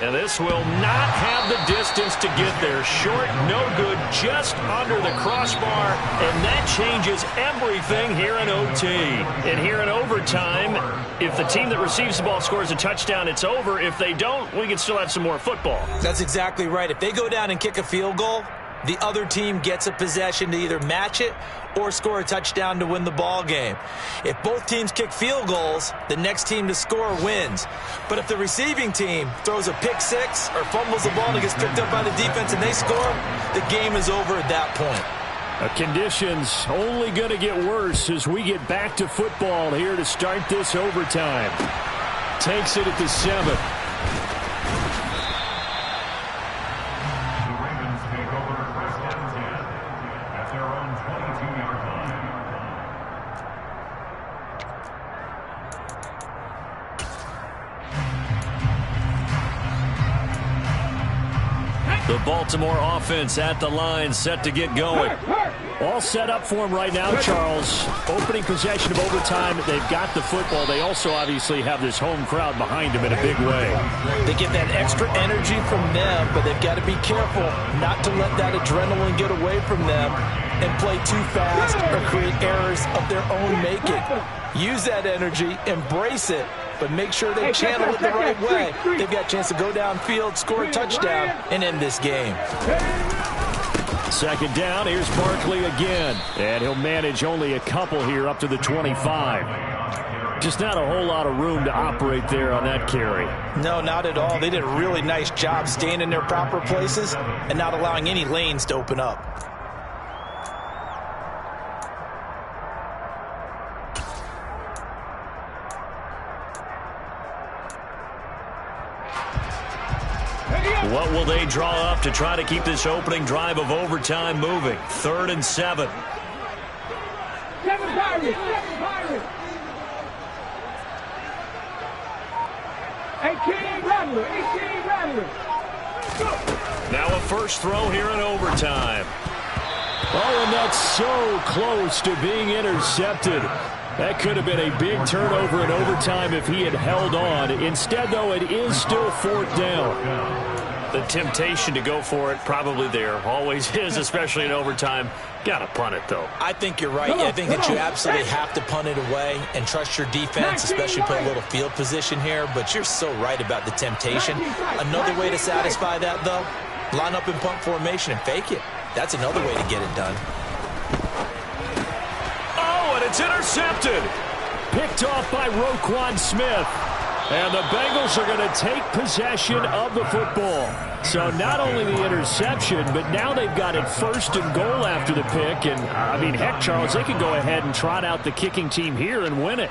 And this will not have the distance to get there. Short, no good, just under the crossbar. And that changes everything here in OT. And here in overtime, if the team that receives the ball scores a touchdown, it's over. If they don't, we can still have some more football. That's exactly right. If they go down and kick a field goal, the other team gets a possession to either match it or score a touchdown to win the ball game. If both teams kick field goals, the next team to score wins. But if the receiving team throws a pick six or fumbles the ball and it gets picked up by the defense and they score, the game is over at that point. Conditions only going to get worse as we get back to football here to start this overtime. Takes it at the 7. The Baltimore offense at the line, set to get going. All set up for him right now, Charles. Opening possession of overtime. They've got the football. They also obviously have this home crowd behind them in a big way. They get that extra energy from them, but they've got to be careful not to let that adrenaline get away from them and play too fast or create errors of their own making. Use that energy, embrace it, but make sure they channel it the right way. They've got a chance to go downfield, score a touchdown, and end this game. 2nd down, here's Barkley again. And he'll manage only a couple here up to the 25. Just not a whole lot of room to operate there on that carry. No, not at all. They did a really nice job staying in their proper places and not allowing any lanes to open up. What will they draw up to try to keep this opening drive of overtime moving? 3rd and 7. Now a first throw here in overtime. Oh, and that's so close to being intercepted. That could have been a big turnover in overtime if he had held on. Instead, though, it is still 4th down. The temptation to go for it probably there. Always is, especially in overtime. Got to punt it, though. I think you're right. I think that you absolutely have to punt it away and trust your defense, especially put a little field position here. But you're so right about the temptation. Another way to satisfy that, though, line up in punt formation and fake it. That's another way to get it done. Oh, and it's intercepted. Picked off by Roquan Smith. And the Bengals are going to take possession of the football. So not only the interception, but now they've got it 1st and goal after the pick. And, I mean, heck, Charles, they could go ahead and trot out the kicking team here and win it.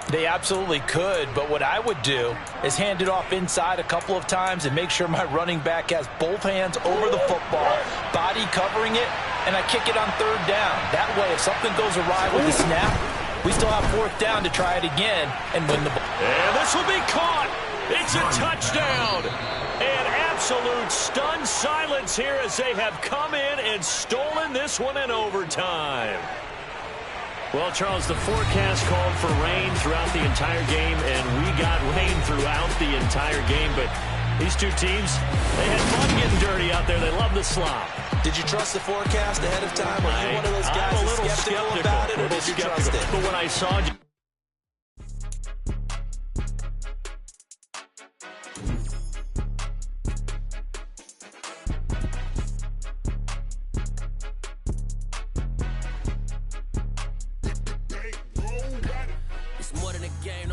They absolutely could, but what I would do is hand it off inside a couple of times and make sure my running back has both hands over the football, body covering it, and I kick it on 3rd down. That way, if something goes awry with the snap, we still have 4th down to try it again and win the ball. And this will be caught. It's a touchdown. And absolute stunned silence here as they have come in and stolen this one in overtime. Well, Charles, the forecast called for rain throughout the entire game, and we got rain throughout the entire game. But these two teams, they had fun getting dirty out there. They love the slop. Did you trust the forecast ahead of time? Are you one of those guys I'm a little skeptical about it, or did you trust it? But when I saw...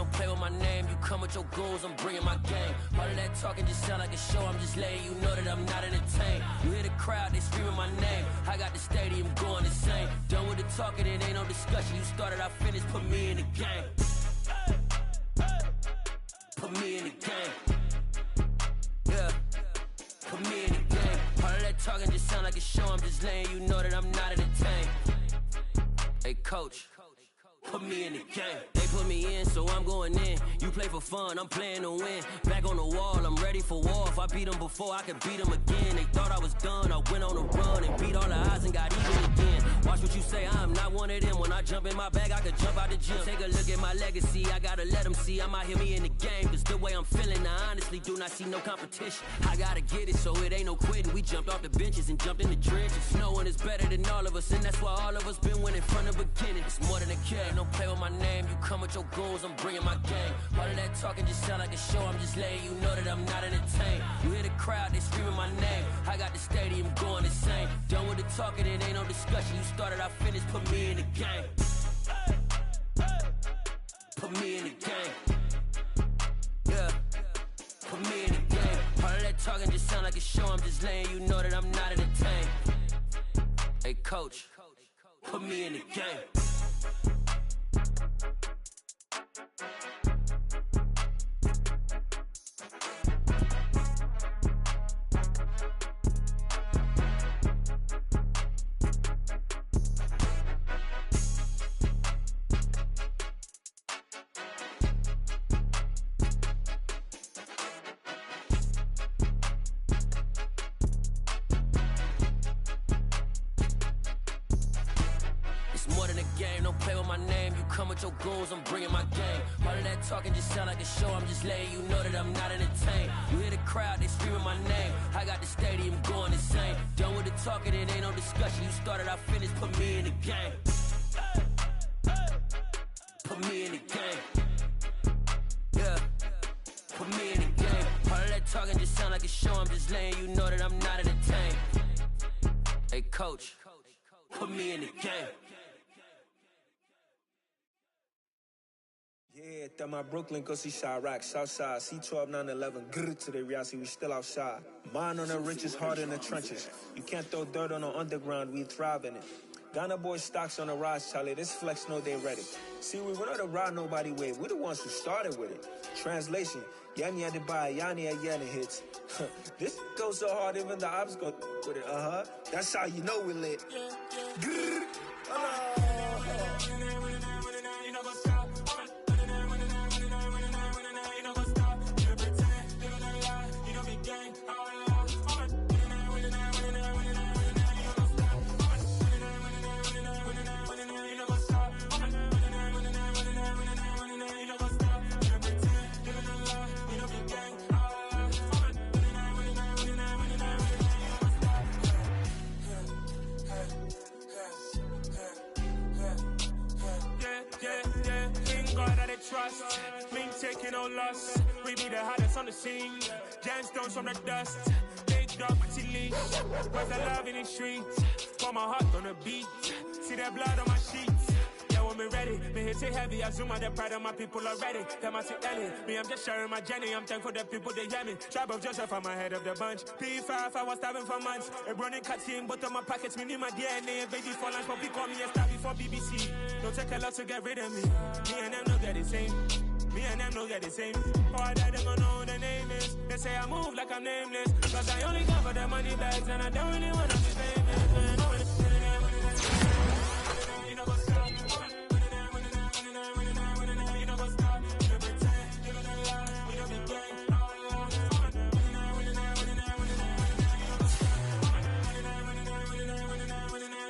don't play with my name. You come with your goons, I'm bringing my gang. All of that talking just sound like a show, I'm just letting you know that I'm not entertained. You hear the crowd, they screaming my name. I got the stadium going insane. Done with the talking, it ain't no discussion. You started, I finished, put me in the game. Put me in the game. Yeah, put me in the game. All of that talking just sound like a show, I'm just letting you know that I'm not entertained. Hey, coach, put me in the game. They put me in, so I'm going in. You play for fun, I'm playing to win. Back on the wall, I'm ready for war. If I beat them before, I could beat them again. They thought I was done, I went on a run and beat all the odds and got even again. Watch what you say, I'm not one of them. When I jump in my bag, I could jump out the gym. Take a look at my legacy, I gotta let them see I'm out here, me in the game. Cause the way I'm feeling, I honestly do not see no competition. I gotta get it, so it ain't no quitting. We jumped off the benches and jumped in the trenches. No one is better than all of us, and that's why all of us been winning from the beginning. It's more than a kid, don't play with my name. You come with your goons, I'm bringing my gang. All of that talking just sound like a show, I'm just letting you know that I'm not entertained. You hear the crowd, they screaming my name. I got the stadium going insane. Done with the talking, it ain't no discussion. You started, I finished, put me in the game. Put me in the game. Yeah, put me in the game. All of that talking just sound like a show, I'm just letting you know that I'm not entertained. Hey coach, put me in the game. Your goons, I'm bringing my game. All of that talking just sound like a show, I'm just letting you know that I'm not entertained. You hear the crowd, they screaming my name. I got the stadium going insane. Done with the talking, it ain't no discussion. You started, I finished, put me in the game. Put me in the game. Yeah, put me in the game. All of that talking just sound like a show, I'm just letting you know that I'm not entertained. Hey coach, put me in the game. Yeah, that my Brooklyn, go see Chirac, Southside, C12, 911, grrr to the reality, we still outside. Mine on the riches, hard in the trenches. You can't throw dirt on the underground, we thrive in it. Ghana boys stocks on the rise, Charlie, this flex know they ready. See, we went on the ride nobody wave, we the ones who started with it. Translation, Yanni had to buy, Yanni had Yanni hits. This goes so hard, even the ops go with it, That's how you know we lit. Grrr, trust, me taking no loss. We be the hottest on the scene. Gemstones from the dust. Big dog, Matty leash. Where's the love in the streets? Pour my heart on the beat. See that blood on my sheets. Yeah, when me ready, me hit it heavy. I zoom out the pride of my people already. Them I see Ellie. Me, I'm just sharing my journey. I'm thankful the people they hear me. Tribe of Joseph, I'm ahead of the bunch. P5, I was starving for months. A running cut in both of my pockets. Me need my DNA. Baby for lunch, but call me a star before BBC. Don't take a lot to get rid of me. Me and them know that the same. Me and them know that the same. All that them gonna know who the name is. They say I move like I'm nameless. Cause I only cover the money bags and I don't really wanna be famous. You know what's up? You know what's up? You pretend, you don't lie, you don't be gang.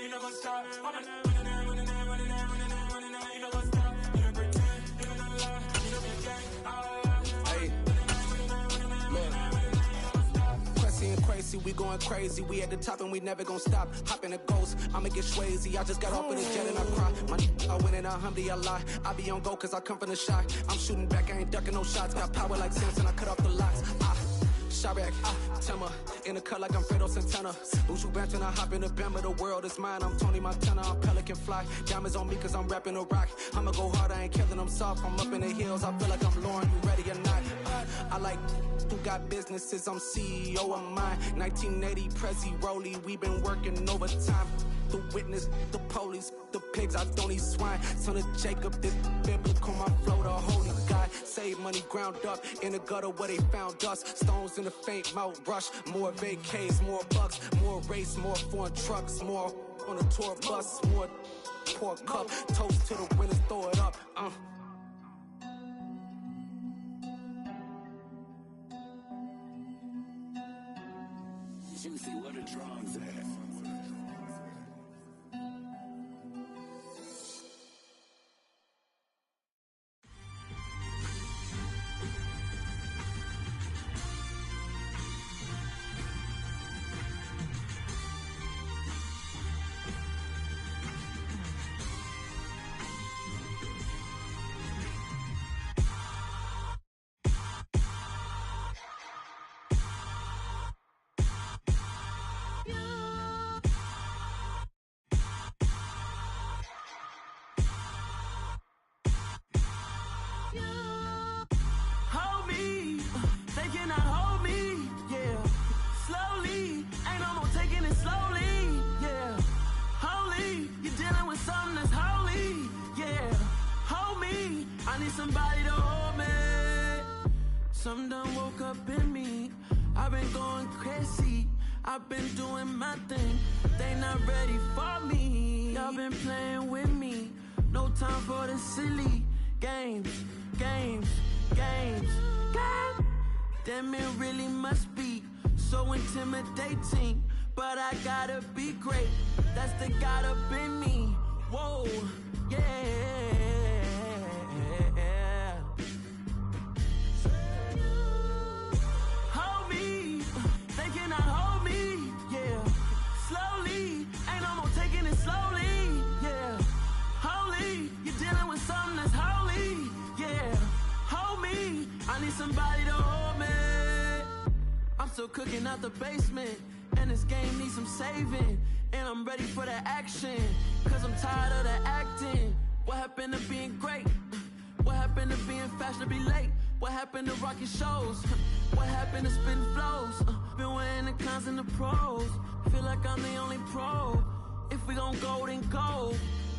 You know what's up? We going crazy, we at the top and we never gonna stop. Hop in a ghost, I'ma get swayzy. I just got off of the jet and I cry. I win in a Humvee, I lie. I be on go cause I come from the shot. I'm shooting back, I ain't ducking no shots. Got power like Samson, I cut off the locks. Chirac. Timmer, in the cut like I'm Fredo Santana. Bushu Banton, I hop in the Bama, the world is mine. I'm Tony Montana, I'm Pelican Fly. Diamonds on me cause I'm rapping a rock. I'ma go hard, I ain't killing them soft. I'm up in the hills, I feel like I'm Lauren, you ready or not? I like who got businesses, I'm CEO of mine. 1980 Prezi Rolly, we been working overtime. The witness, the police, the pigs, I don't eat swine. Son of Jacob, this biblical, my flow, the holy God. Save money ground up in the gutter where they found us. Stones in the faint mouth rush. More vacays, more bucks, more race, more foreign trucks, more on a tour bus, more pour cup. Toast to the winners, throw it up. Juicy, what a drums at. Somebody to hold me. Some done woke up in me. I've been going crazy. I've been doing my thing. They not ready for me. Y'all been playing with me. No time for the silly games. Damn, it really must be so intimidating. But I gotta be great. That's the God up in me. Whoa, yeah. Somebody to hold me. I'm still cooking out the basement, and this game needs some saving. And I'm ready for the action, cause I'm tired of the acting. What happened to being great? What happened to being fashionably late? What happened to rocking shows? What happened to spitting flows? Been wearing the cons and the pros. Feel like I'm the only pro. If we gon' go, then go.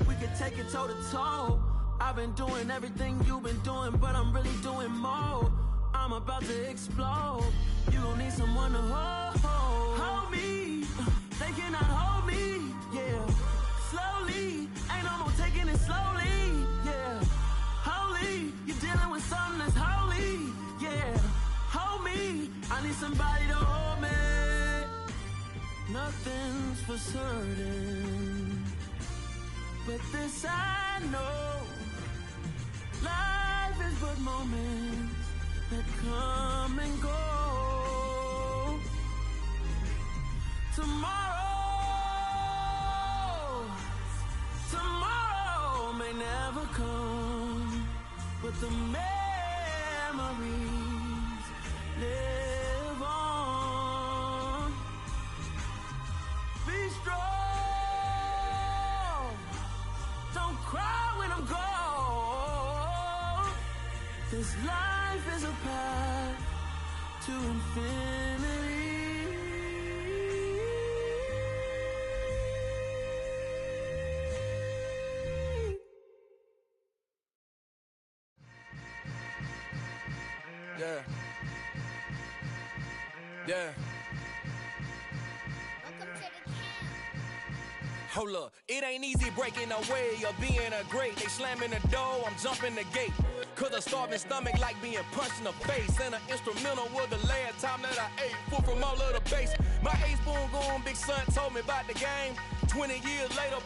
We could take it toe to toe. I've been doing everything you've been doing, but I'm really doing more. I'm about to explode. You gon' need someone to hold me. They cannot hold me, yeah. Slowly, ain't no more taking it slowly, yeah. Holy, you're dealing with something that's holy, yeah. Hold me, I need somebody to hold me. Nothing's for certain, but this I know. Life is but moments that come and go. Tomorrow may never come, but the memories live on. Be strong, don't cry when I'm gone. This life is a path to infinity. Yeah. Hold up, it ain't easy breaking away or being a great. They slamming the door, I'm jumping the gate. Cause a starving stomach like being punched in the face. And an instrumental was the last time that I ate. Full from all of the bass. My A-spoon going, big son told me about the game. 20 years later,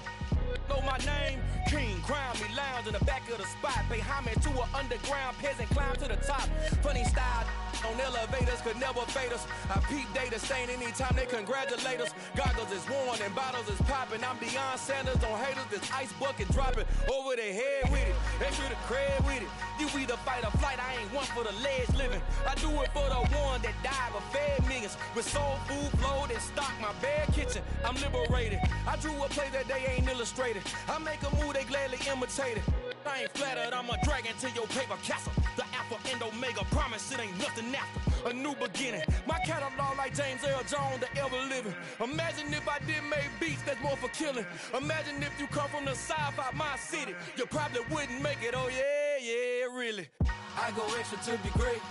know my name. King, crown me, lounge in the back of the spot. Pay homage to an underground peasant, climb to the top. Funny style, On elevators could never fade us. I peep data stain anytime they congratulate us. Goggles is worn and bottles is popping. I'm beyond Sanders on haters. This ice bucket dropping over their head with it. Extra the cred with it. You either fight or flight. I ain't one for the ledge living. I do it for the one that died but fed millions. With soul food flowed and stocked my bare kitchen. I'm liberated. I drew a play that they ain't illustrated. I make a move they gladly imitate it. I ain't flattered, I'm a dragon to your paper castle. The Alpha and Omega, promise it ain't nothing after. A new beginning. My catalog like James Earl Jones, the ever living. Imagine if I didn't make beats, that's more for killing. Imagine if you come from the sci-fi, my city. You probably wouldn't make it, oh yeah, really. I go extra to be great.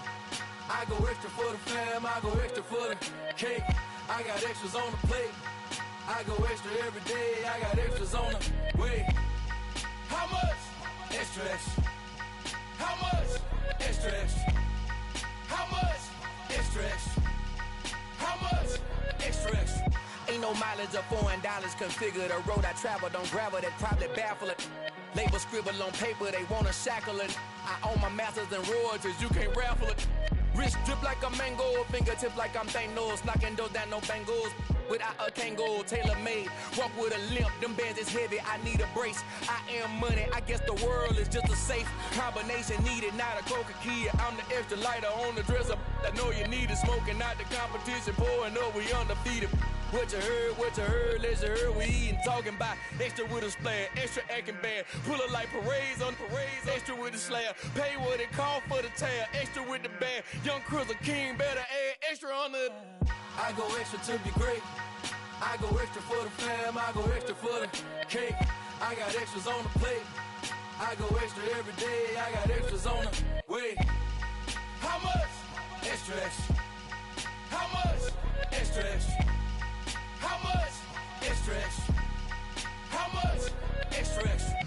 I go extra for the fam, I go extra for the cake. I got extras on the plate. I go extra every day, I got extras on the way. How much? Extra, extra. How much? Extra, extra. How much? Extra, extra. How much? Extra, extra. Ain't no mileage of $4 configure the road I travel. Don't gravel that probably baffle it. Label scribble on paper, they wanna shackle it. I own my masters and royalties, you can't raffle it. Wrist drip like a mango, fingertips like I'm Thanos, knocking those down no bangles. Without a Kango, tailor-made, walk with a limp, them bands is heavy, I need a brace. I am money, I guess the world is just a safe combination needed, not a coca key. I'm the extra lighter on the dresser, I know you need it, smoking out the competition, pouring up, we undefeated. What you heard, let's you heard, we eating, talking about extra with a splash, extra acting bad, pull it like parades on parades, extra with the slab, pay what it cost for the tab, extra with the bag, young Cruiser King, better add extra on the... I go extra to be great. I go extra for the fam, I go extra for the cake. I got extras on the plate. I go extra every day, I got extras on the way. How much? Extra, extra. How much? Extra, extra. How much? Extra, extra. How much? Extra, extra.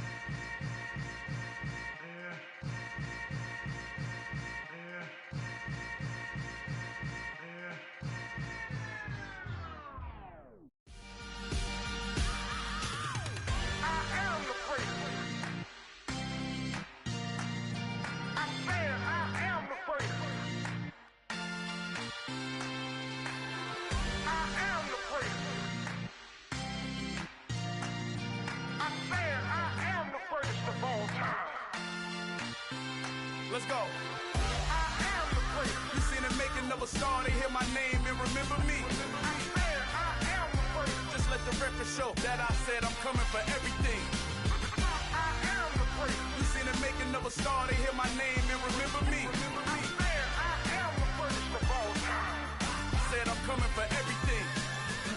Let's go. I am the prince. You seen the making of a star, they hear my name and remember me. I am the prince. Just let the record show that I said I'm coming for everything. I am the prince. You seen the making of a star, they hear my name and remember me. I am the prince of all time. Said I'm coming for everything.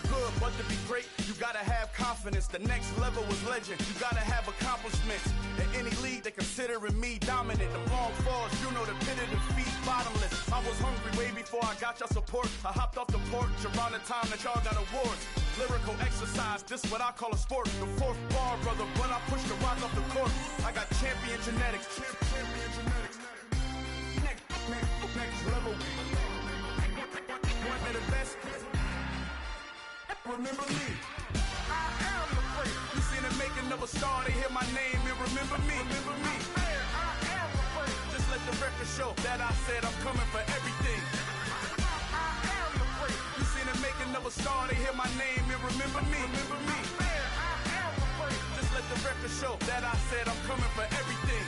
Good, but to be great, you gotta have confidence. The next level was legend. You gotta have accomplishments. In any league, they considering me dominant. The long falls, you know the pit of defeat, bottomless. I was hungry way before I got your support. I hopped off the porch around the time that y'all got awards. Lyrical exercise, this what I call a sport. The fourth bar, brother, when I push the rock off the court. I got champion genetics. Champion genetics. Next level. One of the best. Remember me. I am the prince. You seen the making of a star, they hear my name and remember me. Remember me. I am the prince. Just let the record show that I said I'm coming for everything. I am the prince. You seen the making of a star, they hear my name and remember me. Remember me. I am the prince. Just let the record show that I said I'm coming for everything.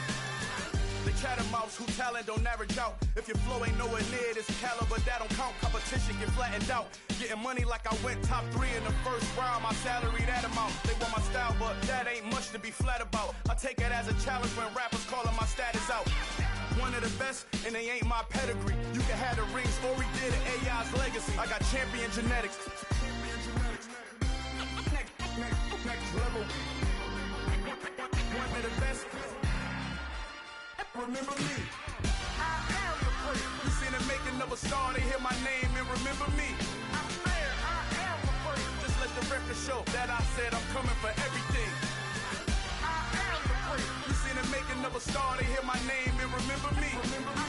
The catamounts who talent don't average out. If your flow ain't nowhere near this caliber, that don't count. Competition get flattened out. Getting money like I went top 3 in the first round. My salary that amount. They want my style, but that ain't much to be flat about. I take it as a challenge when rappers calling my status out. One of the best, and they ain't my pedigree. You can have the rings, or we did it, AI's legacy. I got champion genetics. Next level. One of the best. Remember me. I am the prince. You seen the making of a star, they hear my name and remember me. I am the prince. Just let the record show that I said I'm coming for everything. I am the prince. You seen the making of a star, they hear my name and remember me. Remember me.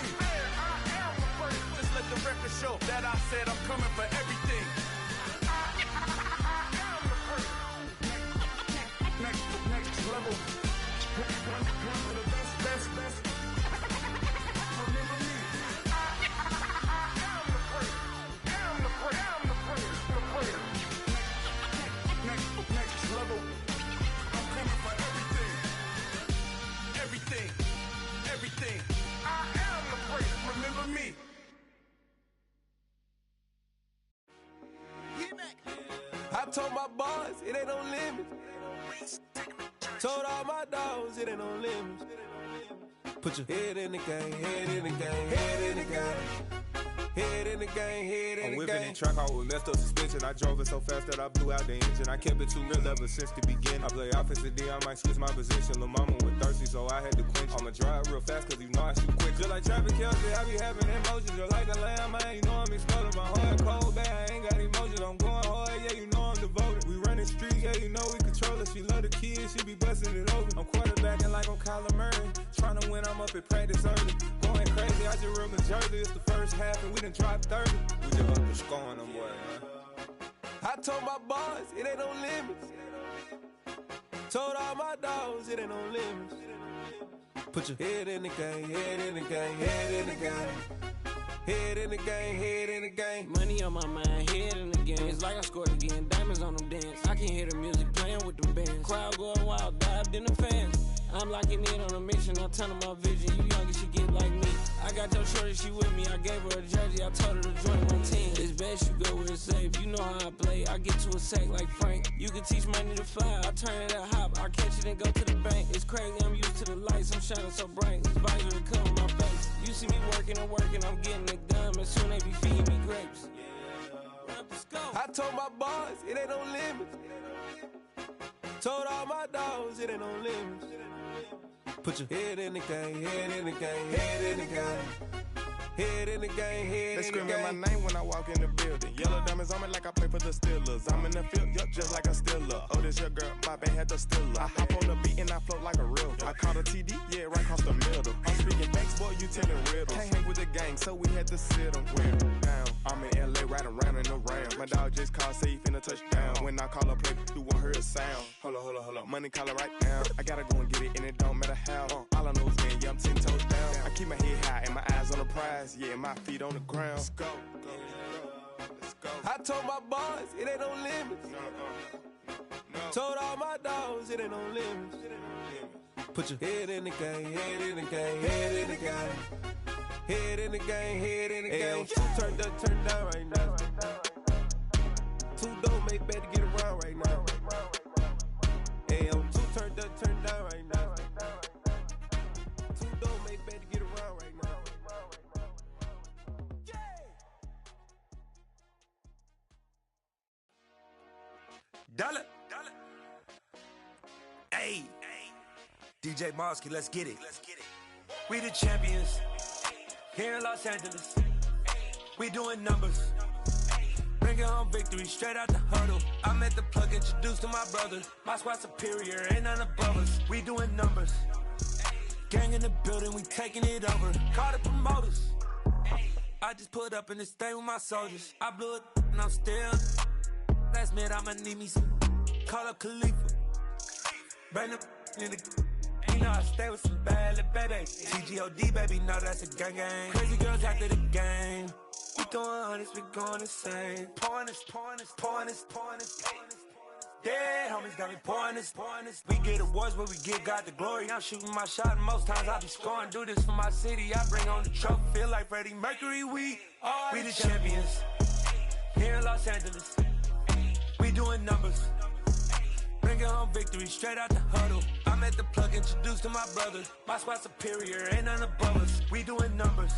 I am the prince. Just let the record show that I said I'm coming for everything. I am the prince. Next level. One of the best. Remember me. I with me. I told my boys it ain't no limits. Told all my dogs it ain't no limits. Put your head in the game, head in the game, head in the game. Head in the game, head in the game. I'm whipping in track out with messed up suspension. I drove it so fast that I blew out the engine. I kept it too real ever since the beginning. I play offensive D, I might switch my position. Lil' mama was thirsty, so I had to quench. I'ma drive real fast, cause you know I shoot quick. Just like traffic Kelsey, I be having emotions. Just like a lamb, man, you know I'm exploding. My heart cold, bad, I ain't got emotions. I'm going hard, yeah, you know I'm devoted. We running streets, yeah, you know we control it. She love the kids, she be busting it over. I'm quarterbacking like I'm Kyler Murray. Trying to win, I'm up at practice early. Going crazy, I just real Jersey. It's the first half and we done dropped 30. We just up to scoring them, boy, man. I told my boys it ain't no limits. Told all my dogs it ain't no limits. Put your head in the game, head in the game, head in the game. Head in the game, head in the game. Money on my mind, head in the game. It's like I scored again, diamonds on them dance. I can hear the music playing with them bands. Crowd going wild, dived in the fans. I'm locking in on a mission, I'm telling my vision. You young and she get like me. I got your shorty, she with me. I gave her a jersey, I told her to join my team. It's best you go where it's safe. You know how I play. I get to a sack like Frank. You can teach money to fly. I turn it at hop. I catch it and go to the bank. It's crazy, I'm used to the lights. I'm shining so bright. This visor to cover my face. You see me working and working. I'm getting it done. And soon they be feeding me grapes. Let's go. I told my boys it ain't no limits. Told all my dogs it ain't no limits. Put your head in the game, head in the game, head in the game. Head in the game, head in the game. They screaming my name when I walk in the building. Yellow diamonds on me like I play for the Steelers. I'm in the field, yup, just like a Steeler. Oh, this your girl, my band had the Steeler. I hop on the beat and I float like a river. I caught a TD, yeah, right across the middle. I'm speaking banks, boy, you telling riddles. Can't hang with the gang, so we had to sit them down. I'm in LA, riding around and around. My dog just called, say he finna touchdown. When I call a play, you won't hear a sound. Hold up, money calling right now. I gotta go and get it, and it don't matter how. All I know is man, yeah, I'm 10 toes down. I keep my head high and my eyes on the prize. Yeah, my feet on the ground. Let's go. Let's go. I told my boys it ain't no limits. No. Told all my dogs it ain't no limits. Put your head in the game, head in the game, head in the game. Head in the game, head in the game. Two turned up, turned down right now. Two don't make better get around right now. Hey, I'm two turned up, turned down right now. Two don't make better get around right now. Dollar. Hey. DJ Mosky, let's get it. We the champions here in Los Angeles. We doing numbers. Bringing home victory straight out the huddle. I'm at the plug, introduced to my brother. My squad superior, ain't none above us. We doing numbers. Gang in the building, we taking it over. Call the promoters. I just put up in this thing with my soldiers. I blew it and I'm still. Last minute, I'ma need me some. Call up Khalifa. Bring them in the. You know I stay with some bad little baby. TGOD, baby, know that's a gang gang. Crazy girls after the game. We throwing hundreds, we going insane. Pouring this. Dead homies got me pouring this. We get awards, but we give God the glory. I'm shooting my shot, and most times I be scoring. Do this for my city, I bring on the trophy. Feel like Freddie Mercury, we the champions. Here in Los Angeles. We doing numbers. Bringing home victory straight out the huddle. I'm at the plug, introduced to my brother. My squad superior, ain't none above us. We doing numbers.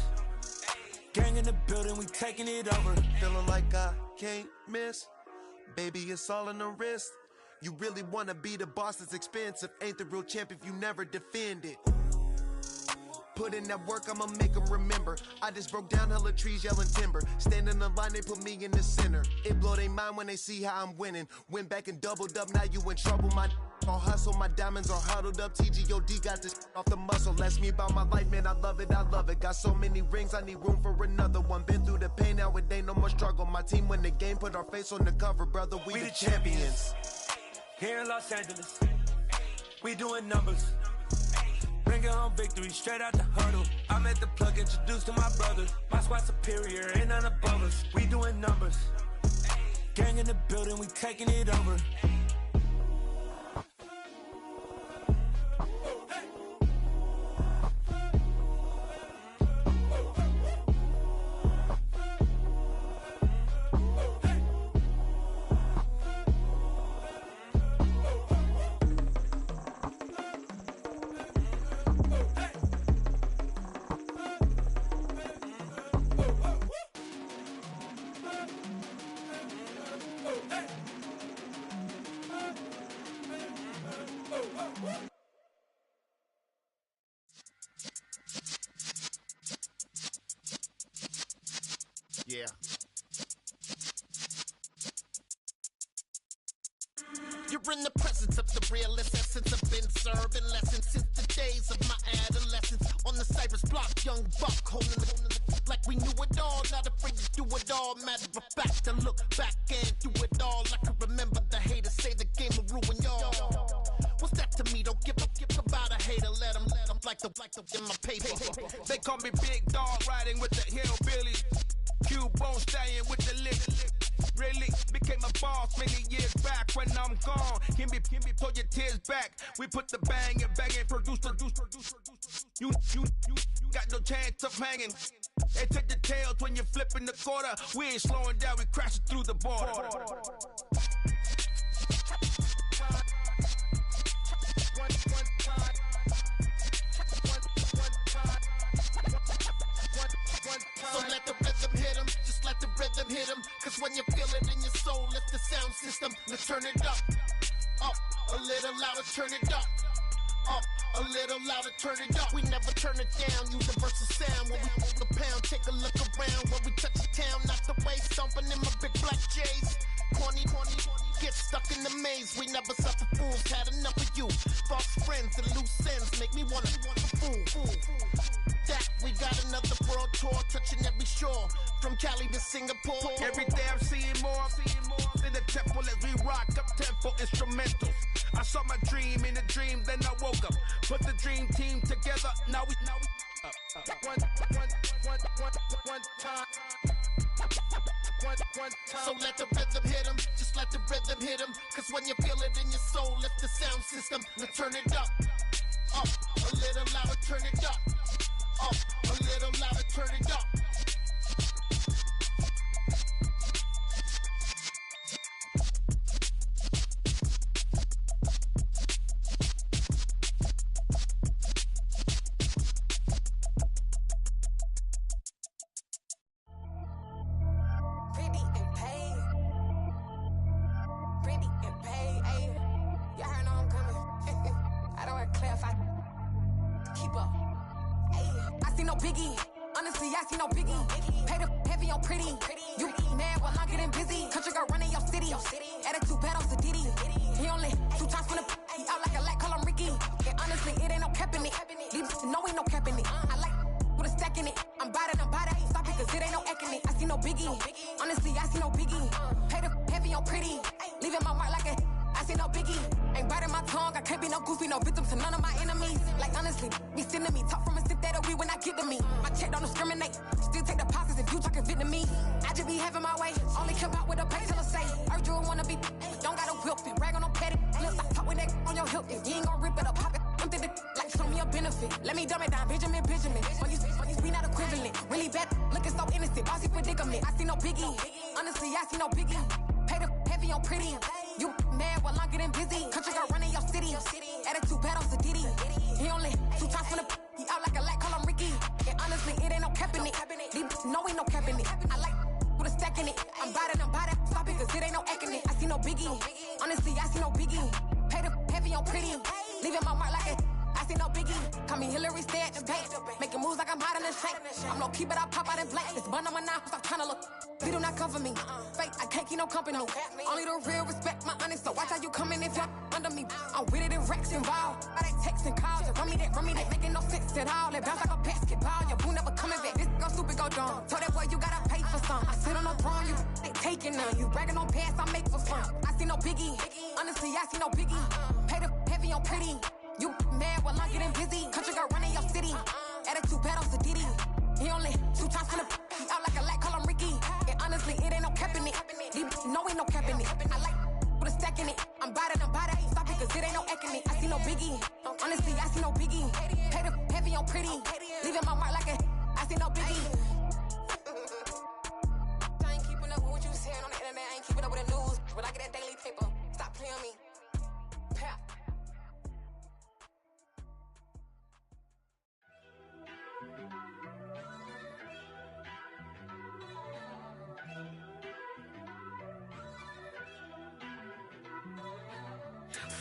Gang in the building, we taking it over. Feeling like I can't miss. Baby, it's all in the wrist. You really wanna be the boss, it's expensive. Ain't the real champ if you never defend it. Put in that work, I'ma make them remember. I just broke down hella trees, yelling timber. Stand in the line, they put me in the center. It blow they mind when they see how I'm winning. Went back and doubled up, now you in trouble. My all hustle, my diamonds are huddled up. TGOD got this off the muscle. That's me about my life, man, I love it. Got so many rings, I need room for another one. Been through the pain, now it ain't no more struggle. My team win the game, put our face on the cover, brother. We the champions. Here in Los Angeles, we doing numbers. Bringing home victory straight out the huddle. I'm at the plug, introduced to my brother. My squad superior, ain't none above us. We doing numbers. Gang in the building, we taking it over. Yeah. You're in the presence of the realest essence. I've been serving lessons since the days of my adolescence. On the Cypress block, young buck holding the like we knew it all. Not afraid to do it all. Matter of fact, to look back and do it all. I can remember the haters say the game will ruin y'all. What's that to me? Don't give about a hater. Let them like the in my paper. They call me Big Dog, riding with the hillbillies. Cubone staying with the lick. Really became a boss many years back. When I'm gone, can be pull your tears back. We put the bang and produce. You got no chance of hanging. They take the tails when you're flipping the quarter. We ain't slowing down, we crashing through the border. So let the rhythm hit him, just let the rhythm hit him. Cause when you feel it in your soul, lift the sound system. Let's turn it up, a little louder, turn it up, a little louder, turn it up. We never turn it down, universal sound. When we hold the pound, take a look around. When we touch the town, not the way, stomping in my big black J's. Corny, get stuck in the maze. We never suffer fools, had enough of you. False friends and loose ends make me wanna fool. That we got another world tour, touching every shore, from Cali to Singapore. Every day I'm seeing more in the temple as we rock up tempo instrumentals. I saw my dream in a dream, then I woke up. Put the dream team together. Now we one time. So let the rhythm hit him, just let the rhythm hit him. Cause when you feel it in your soul, lift the sound system. Let's turn it up, a little louder, turn it up, a little louder, turn it up.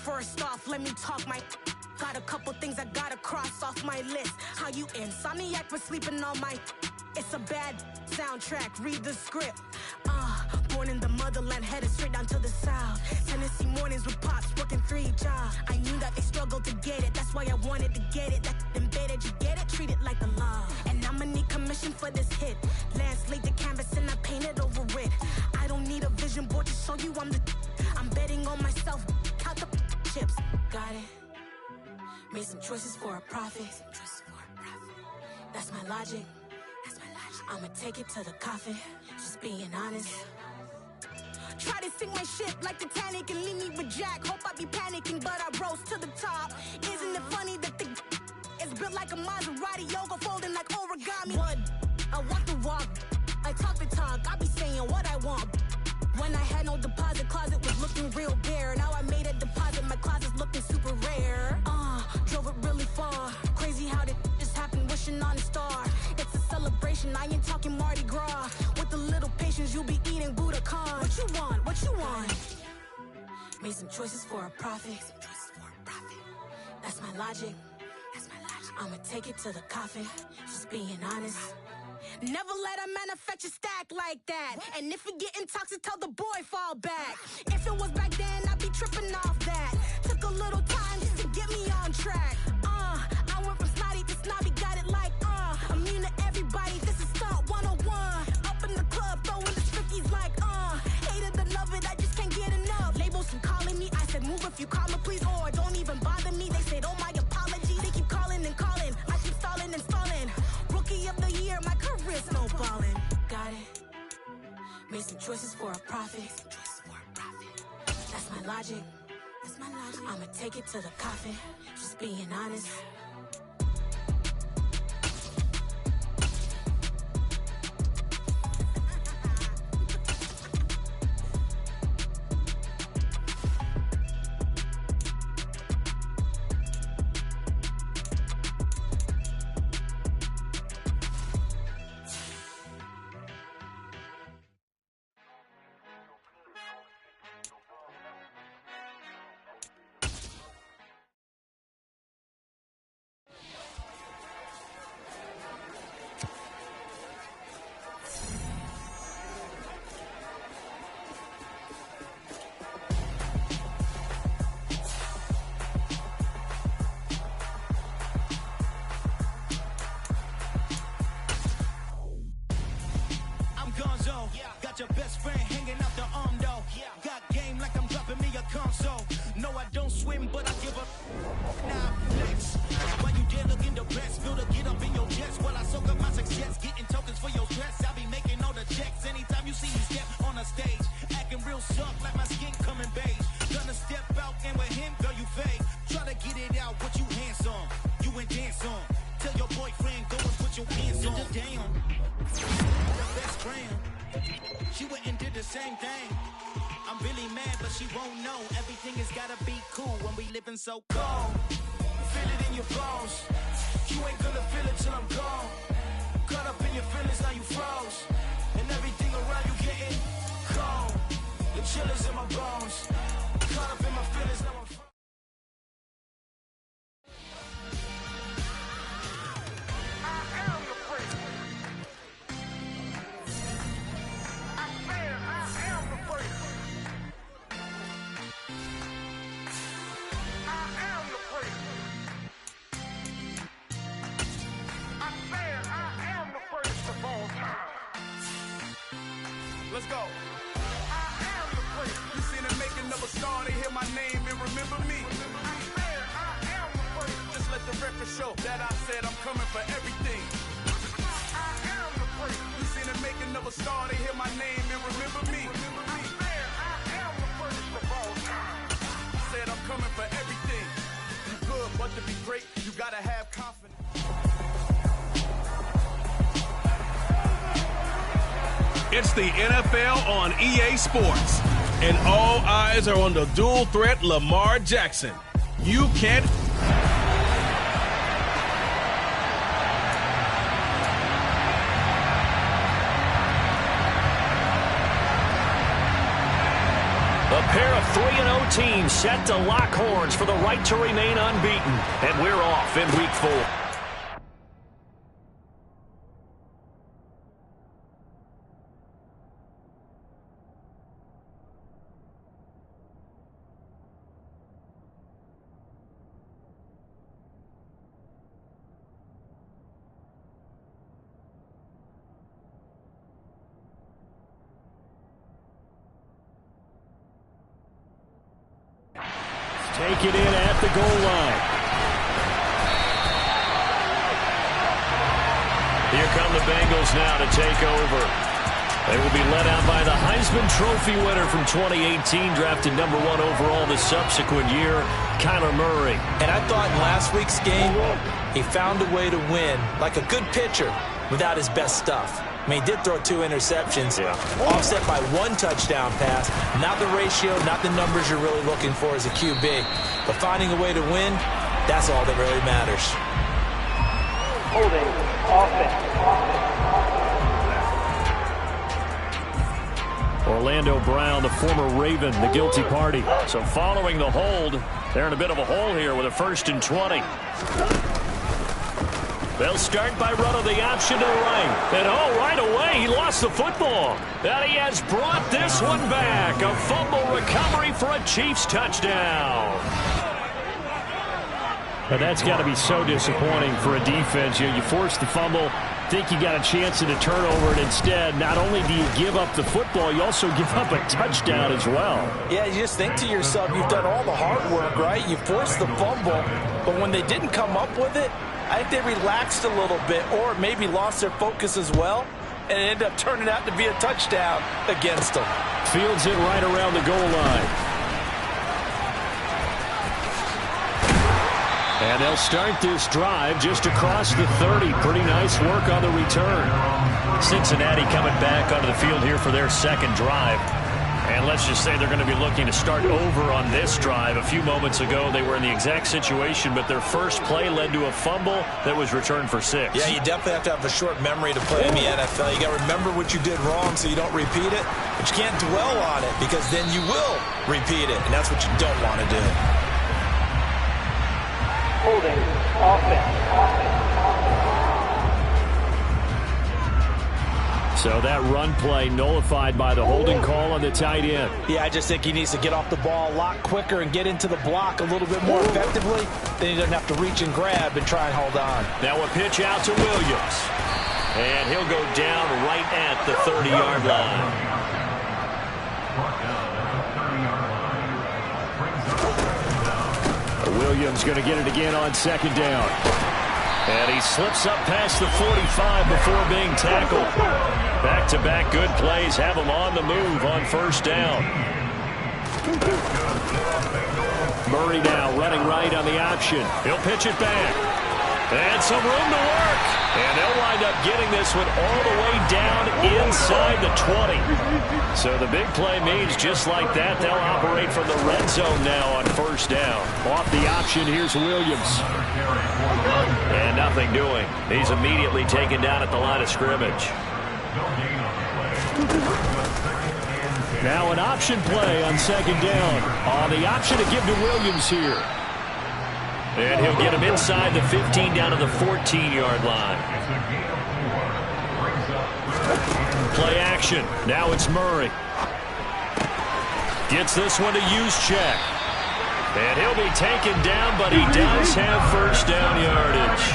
First off, let me talk my got a couple things I gotta cross off my list. How you insomniac for sleeping on my It's a bad soundtrack, read the script. Born in the motherland, headed straight down to the south. Tennessee mornings with pops, working 3 jobs. I knew that they struggled to get it, that's why I wanted to get it. That embedded, you get it, treat it like the law. And I'ma need commission for this hit. Lance laid the canvas and I painted over it. I don't need a vision board to show you I'm betting on myself, count the chips. Got it. Made some choices for a profit. That's my logic. I'ma take it to the coffin, just being honest. Try to sink my ship like Titanic and leave me with Jack. Hope I be panicking, but I rose to the top. Isn't it funny that the is built like a Maserati, yoga folding like origami? What? I walk the walk, I talk the talk, I be saying what I want. When I had no deposit, closet was looking real bare. Now I made a deposit, my closet's looking super rare. Drove it really far. Crazy how that just happened, wishing on a star. It's a celebration, I ain't talking Mardi Gras. With a little patience, you'll be eating Budokan. What you want? What you want? Made some choices for a profit. That's my logic. I'ma take it to the coffin, just being honest. Never let a manufacture stack like that. And if it getting toxic, tell the boy fall back. If it was back then, I'd be tripping off that. Took a little time just to get me on track. I went from snotty to snobby, got it like immune to everybody, this is stunt 101. Up in the club, throwing the strickies like hated to love it, I just can't get enough. Labels from calling me, I said move if you call me please, or don't even bother me. They said oh my apologies, they keep calling and calling, I keep stalling and stalling. Rookie of the year, my career snowballing. Got it. Made some choices for a profit. That's my logic. I'ma take it to the coffin, just being honest. Got your best friend hanging out the arm though. Got game like I'm dropping me a console. No, I don't swim, but I give up. Now, next. Why you dare look in the best? Feel to get up in your chest while I soak up my success. Getting tokens for your stress. I be making all the checks. Anytime you see me step on a stage. Acting real soft like my skin coming beige. Gonna step out and with him, girl, you fake. Try to get it out, what you handsome. You and dance on. Tell your boyfriend, go and put your hands on. Damn. Your best friend. She went and did the same thing. I'm really mad, but she won't know. Everything has gotta be cool when we living so cold. Feel it in your bones. You ain't gonna feel it till I'm gone. Caught up in your feelings, now you froze. And everything around you getting cold. The chill is in my bones. Caught up in my feelings, now I'm froze. Let's go. You seen the making of a star, they hear my name and remember me. Just let the record show that I said I'm coming for everything. You seen the making of a star, they hear my name and remember me. Said I'm coming for everything. You good, but to be great, you gotta have confidence. It's the NFL on EA Sports, and all eyes are on the dual threat Lamar Jackson. You can't... A pair of 3-0 teams set to lock horns for the right to remain unbeaten, and we're off in Week 4. Take it in at the goal line. Here come the Bengals now to take over. They will be led out by the Heisman Trophy winner from 2018, drafted number 1 overall the subsequent year, Kyler Murray. And I thought in last week's game, he found a way to win, like a good pitcher, without his best stuff. I mean, he did throw 2 interceptions, offset by 1 touchdown pass. Not the ratio, not the numbers you're really looking for as a QB. But finding a way to win, that's all that really matters. Holding, offense. Orlando Brown, the former Raven, the guilty party. So following the hold, they're in a bit of a hole here with a 1st and 20. They'll start by running the option to the right. And right away, he lost the football. And he has brought this one back. A fumble recovery for a Chiefs touchdown. But that's got to be so disappointing for a defense. You force the fumble, think you got a chance at a turnover, and instead, not only do you give up the football, you also give up a touchdown as well. Yeah, you just think to yourself, you've done all the hard work, right? You forced the fumble, but when they didn't come up with it, I think they relaxed a little bit or maybe lost their focus as well, and it ended up turning out to be a touchdown against them. Fields it right around the goal line. And they'll start this drive just across the 30. Pretty nice work on the return. Cincinnati coming back onto the field here for their 2nd drive. And let's just say they're going to be looking to start over on this drive. A few moments ago, they were in the exact situation, but their first play led to a fumble that was returned for 6. Yeah, you definitely have to have a short memory to play in the NFL. You got to remember what you did wrong so you don't repeat it, but you can't dwell on it because then you will repeat it, and that's what you don't want to do. Holding, offense. So that run play nullified by the holding call on the tight end. Yeah, I just think he needs to get off the ball a lot quicker and get into the block a little bit more effectively. Then he doesn't have to reach and grab and try and hold on. Now a pitch out to Williams. And he'll go down right at the 30-yard line. Williams going to get it again on 2nd down. And he slips up past the 45 before being tackled. Back-to-back good plays have him on the move on 1st down. Murray now running right on the option. He'll pitch it back. And some room to work. And they'll wind up getting this one all the way down inside the 20. So the big play means just like that, they'll operate from the red zone now on 1st down. Off the option, here's Williams. And nothing doing. He's immediately taken down at the line of scrimmage. Now an option play on 2nd down. On the option to give to Williams here. And he'll get him inside the 15 down to the 14-yard line. Play action. Now it's Murray. Gets this one to Juszczyk. And he'll be taken down, but he does have 1st down yardage.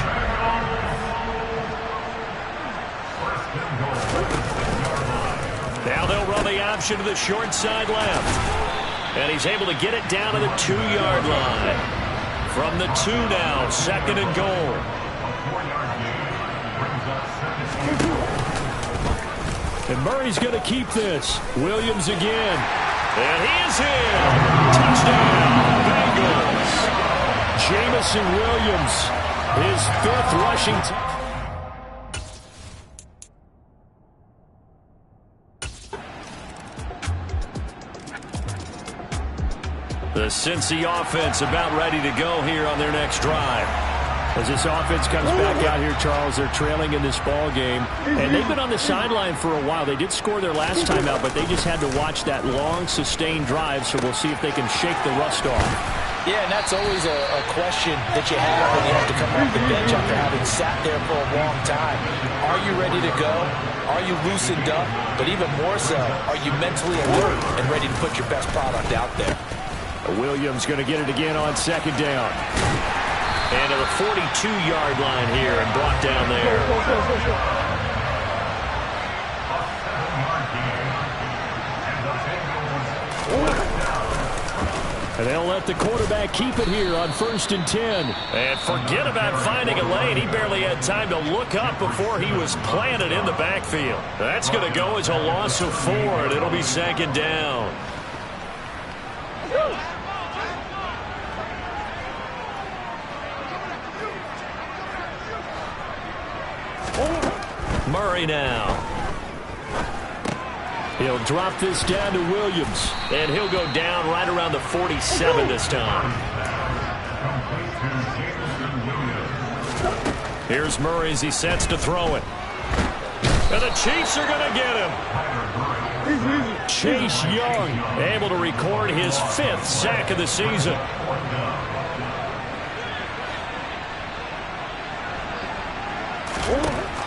Now they'll run the option to the short side left. And he's able to get it down to the 2-yard line. From the 2 now, 2nd and goal. And Murray's going to keep this. Williams again. And he is in. Touchdown, Bengals. Jamison Williams, his 5th rushing. The Cincy offense about ready to go here on their next drive. As this offense comes back out here, Charles, they're trailing in this ball game. And they've been on the sideline for a while. They did score their last time out, but they just had to watch that long, sustained drive, so we'll see if they can shake the rust off. Yeah, and that's always a question that you have when you have to come off the bench after having sat there for a long time. Are you ready to go? Are you loosened up? But even more so, are you mentally alert and ready to put your best product out there? Williams going to get it again on 2nd down. And to the 42-yard line here and brought down there. And they'll let the quarterback keep it here on 1st and 10. And forget about finding a lane. He barely had time to look up before he was planted in the backfield. That's going to go as a loss of 4, and it'll be 2nd down. Murray now. He'll drop this down to Williams, and he'll go down right around the 47 this time. Here's Murray as he sets to throw it. And the Chiefs are going to get him. Chase Young able to record his 5th sack of the season.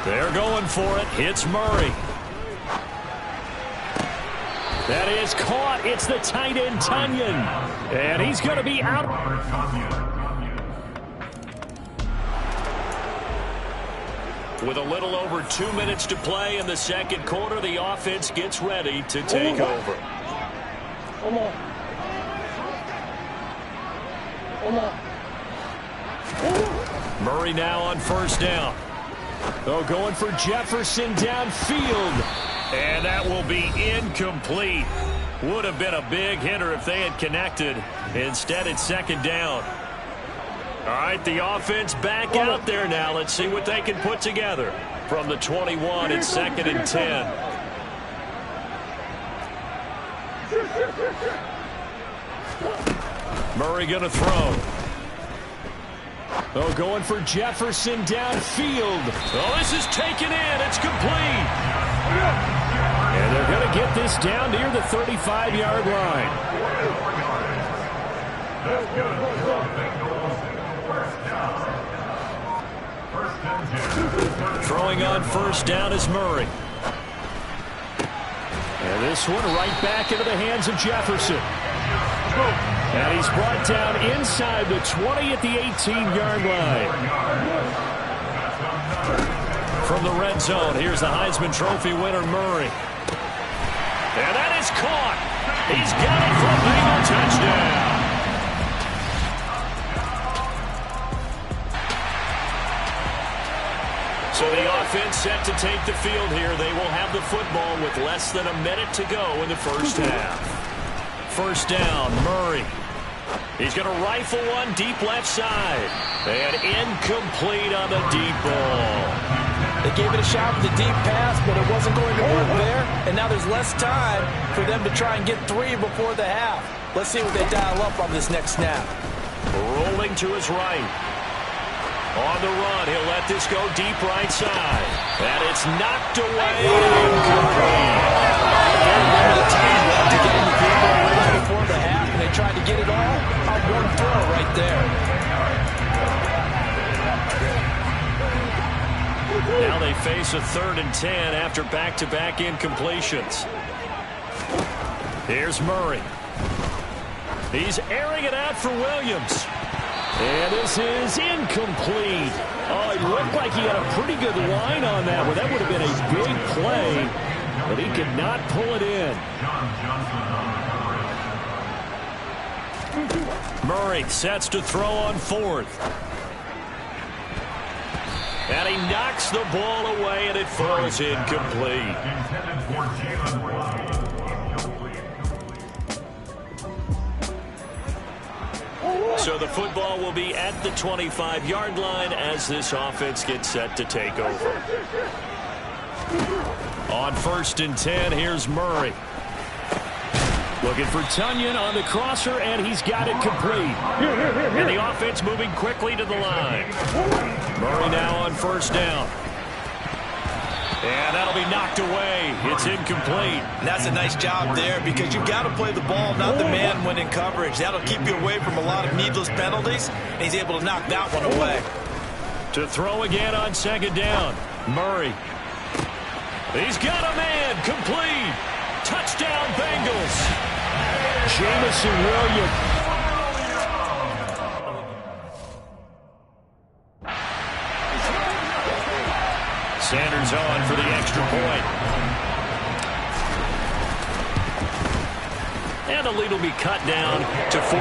They're going for it. Hits Murray. That is caught. It's the tight end, Tunyon. And he's going to be out. With a little over 2 minutes to play in the 2nd quarter, the offense gets ready to take over. Murray now on 1st down. Oh, going for Jefferson downfield. And that will be incomplete. Would have been a big hitter if they had connected. Instead, it's 2nd down. All right, the offense back out there now. Let's see what they can put together. From the 21, it's 2nd and 10. Murray going to throw. Oh, going for Jefferson downfield. Oh, this is taken in. It's complete. And they're going to get this down near the 35-yard line. Throwing on 1st down is Murray. And this one right back into the hands of Jefferson. And he's brought down inside the 20 at the 18-yard line. From the red zone, here's the Heisman Trophy winner, Murray. And that is caught. He's got it for a Bengal touchdown. So the offense set to take the field here. They will have the football with less than a minute to go in the 1st half. 1st down, Murray. He's going to rifle one deep left side. And incomplete on the deep ball. They gave it a shot with the deep pass, but it wasn't going to work there. And now there's less time for them to try and get 3 before the half. Let's see what they dial up on this next snap. Rolling to his right. On the run, he'll let this go deep right side. And it's knocked away. Very limited time left to get in the field goal range before the half, and they tried to get it all on one throw right there. Now they face a 3rd and 10 after back-to-back incompletions. Here's Murray. He's airing it out for Williams. And this is incomplete. Oh, it looked like he had a pretty good line on that one. That would have been a big play, but he could not pull it in. Murray sets to throw on 4th. And he knocks the ball away, and it falls incomplete. So the football will be at the 25-yard line as this offense gets set to take over. On 1st and 10, here's Murray. Looking for Tunyon on the crosser, and he's got it complete. And the offense moving quickly to the line. Murray now on 1st down. And that'll be knocked away. It's incomplete. And that's a nice job there because you've got to play the ball, not the man when in coverage. That'll keep you away from a lot of needless penalties, and he's able to knock that one away. To throw again on 2nd down. Murray. He's got a man. Complete. Touchdown, Bengals. Jamison Williams. Sanders on for the extra point. And the lead will be cut down to 14.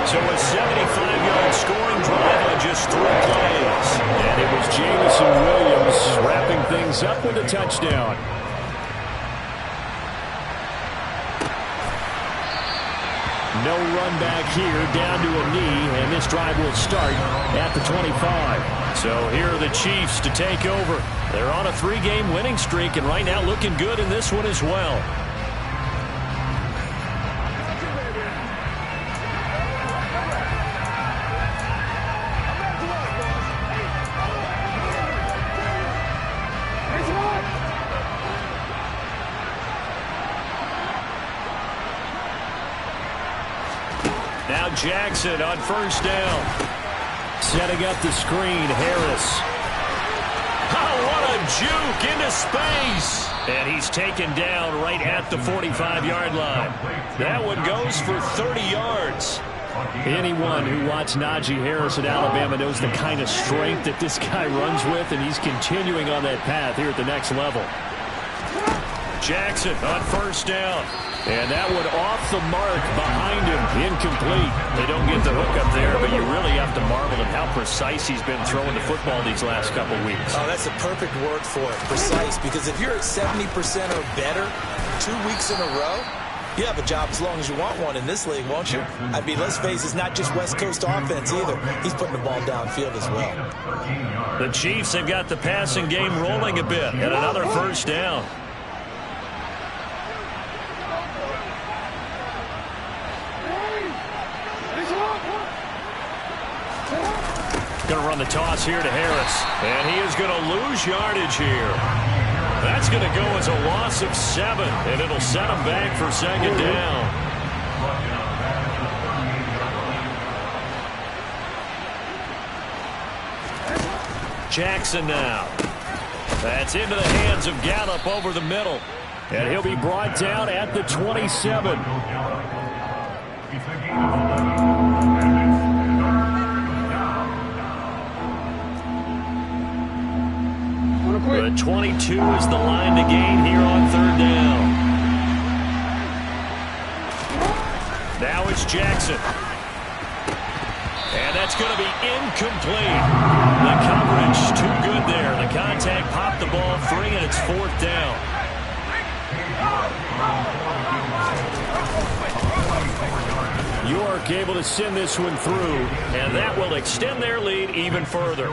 So a 75-yard scoring drive on just 3 plays. And it was Jamison Williams wrapping things up with a touchdown. No run back here, down to a knee, and this drive will start at the 25. So here are the Chiefs to take over. They're on a 3-game winning streak, and right now looking good in this one as well. Now Jackson on first down. Setting up the screen, Harris. Oh, what a juke into space. And he's taken down right at the 45-yard line. That one goes for 30 yards. Anyone who watched Najee Harris at Alabama knows the kind of strength that this guy runs with, and he's continuing on that path here at the next level. Jackson on first down. And that one off the mark behind him. Incomplete. They don't get the hook up there, but you really have to marvel at how precise he's been throwing the football these last couple weeks. Oh, that's a perfect word for it, precise, because if you're at 70% or better 2 weeks in a row, you have a job as long as you want one in this league, won't you? I mean, let's face it, it's not just West Coast offense either. He's putting the ball downfield as well. The Chiefs have got the passing game rolling a bit, and another first down. Going to run the toss here to Harris. And he is going to lose yardage here. That's going to go as a loss of 7. And it'll set him back for second down. Jackson now. That's into the hands of Gallup over the middle. And he'll be brought down at the 27. The 22 is the line to gain here on third down. Now it's Jackson. And that's going to be incomplete. The coverage too good there. The contact popped the ball free, and it's fourth down. York able to send this one through, and that will extend their lead even further.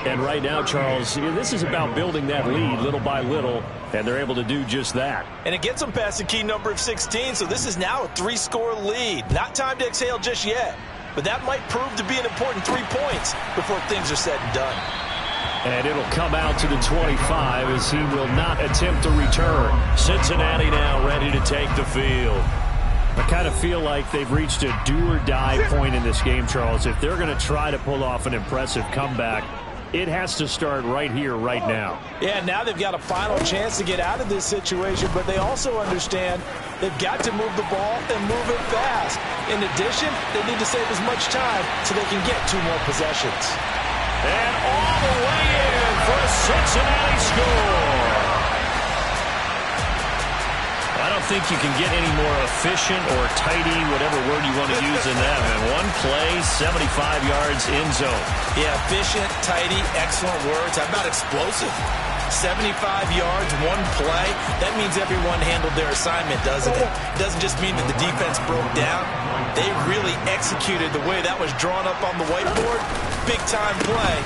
And right now, Charles, this is about building that lead little by little, and they're able to do just that. And it gets them past the key number of 16, so this is now a 3-score lead. Not time to exhale just yet, but that might prove to be an important 3 points before things are said and done. And it'll come out to the 25 as he will not attempt to return. Cincinnati now ready to take the field. I kind of feel like they've reached a do-or-die point in this game, Charles. If they're going to try to pull off an impressive comeback, it has to start right here, right now. Yeah, now they've got a final chance to get out of this situation, but they also understand they've got to move the ball and move it fast. In addition, they need to save as much time so they can get 2 more possessions. And all the way in for a Cincinnati score. I don't think you can get any more efficient or tidy, whatever word you want to use in that. And one play, 75 yards in zone. Yeah, efficient, tidy, excellent words. How about explosive? 75 yards, one play. That means everyone handled their assignment, doesn't it? It doesn't just mean that the defense broke down. They really executed the way that was drawn up on the whiteboard. Big-time play,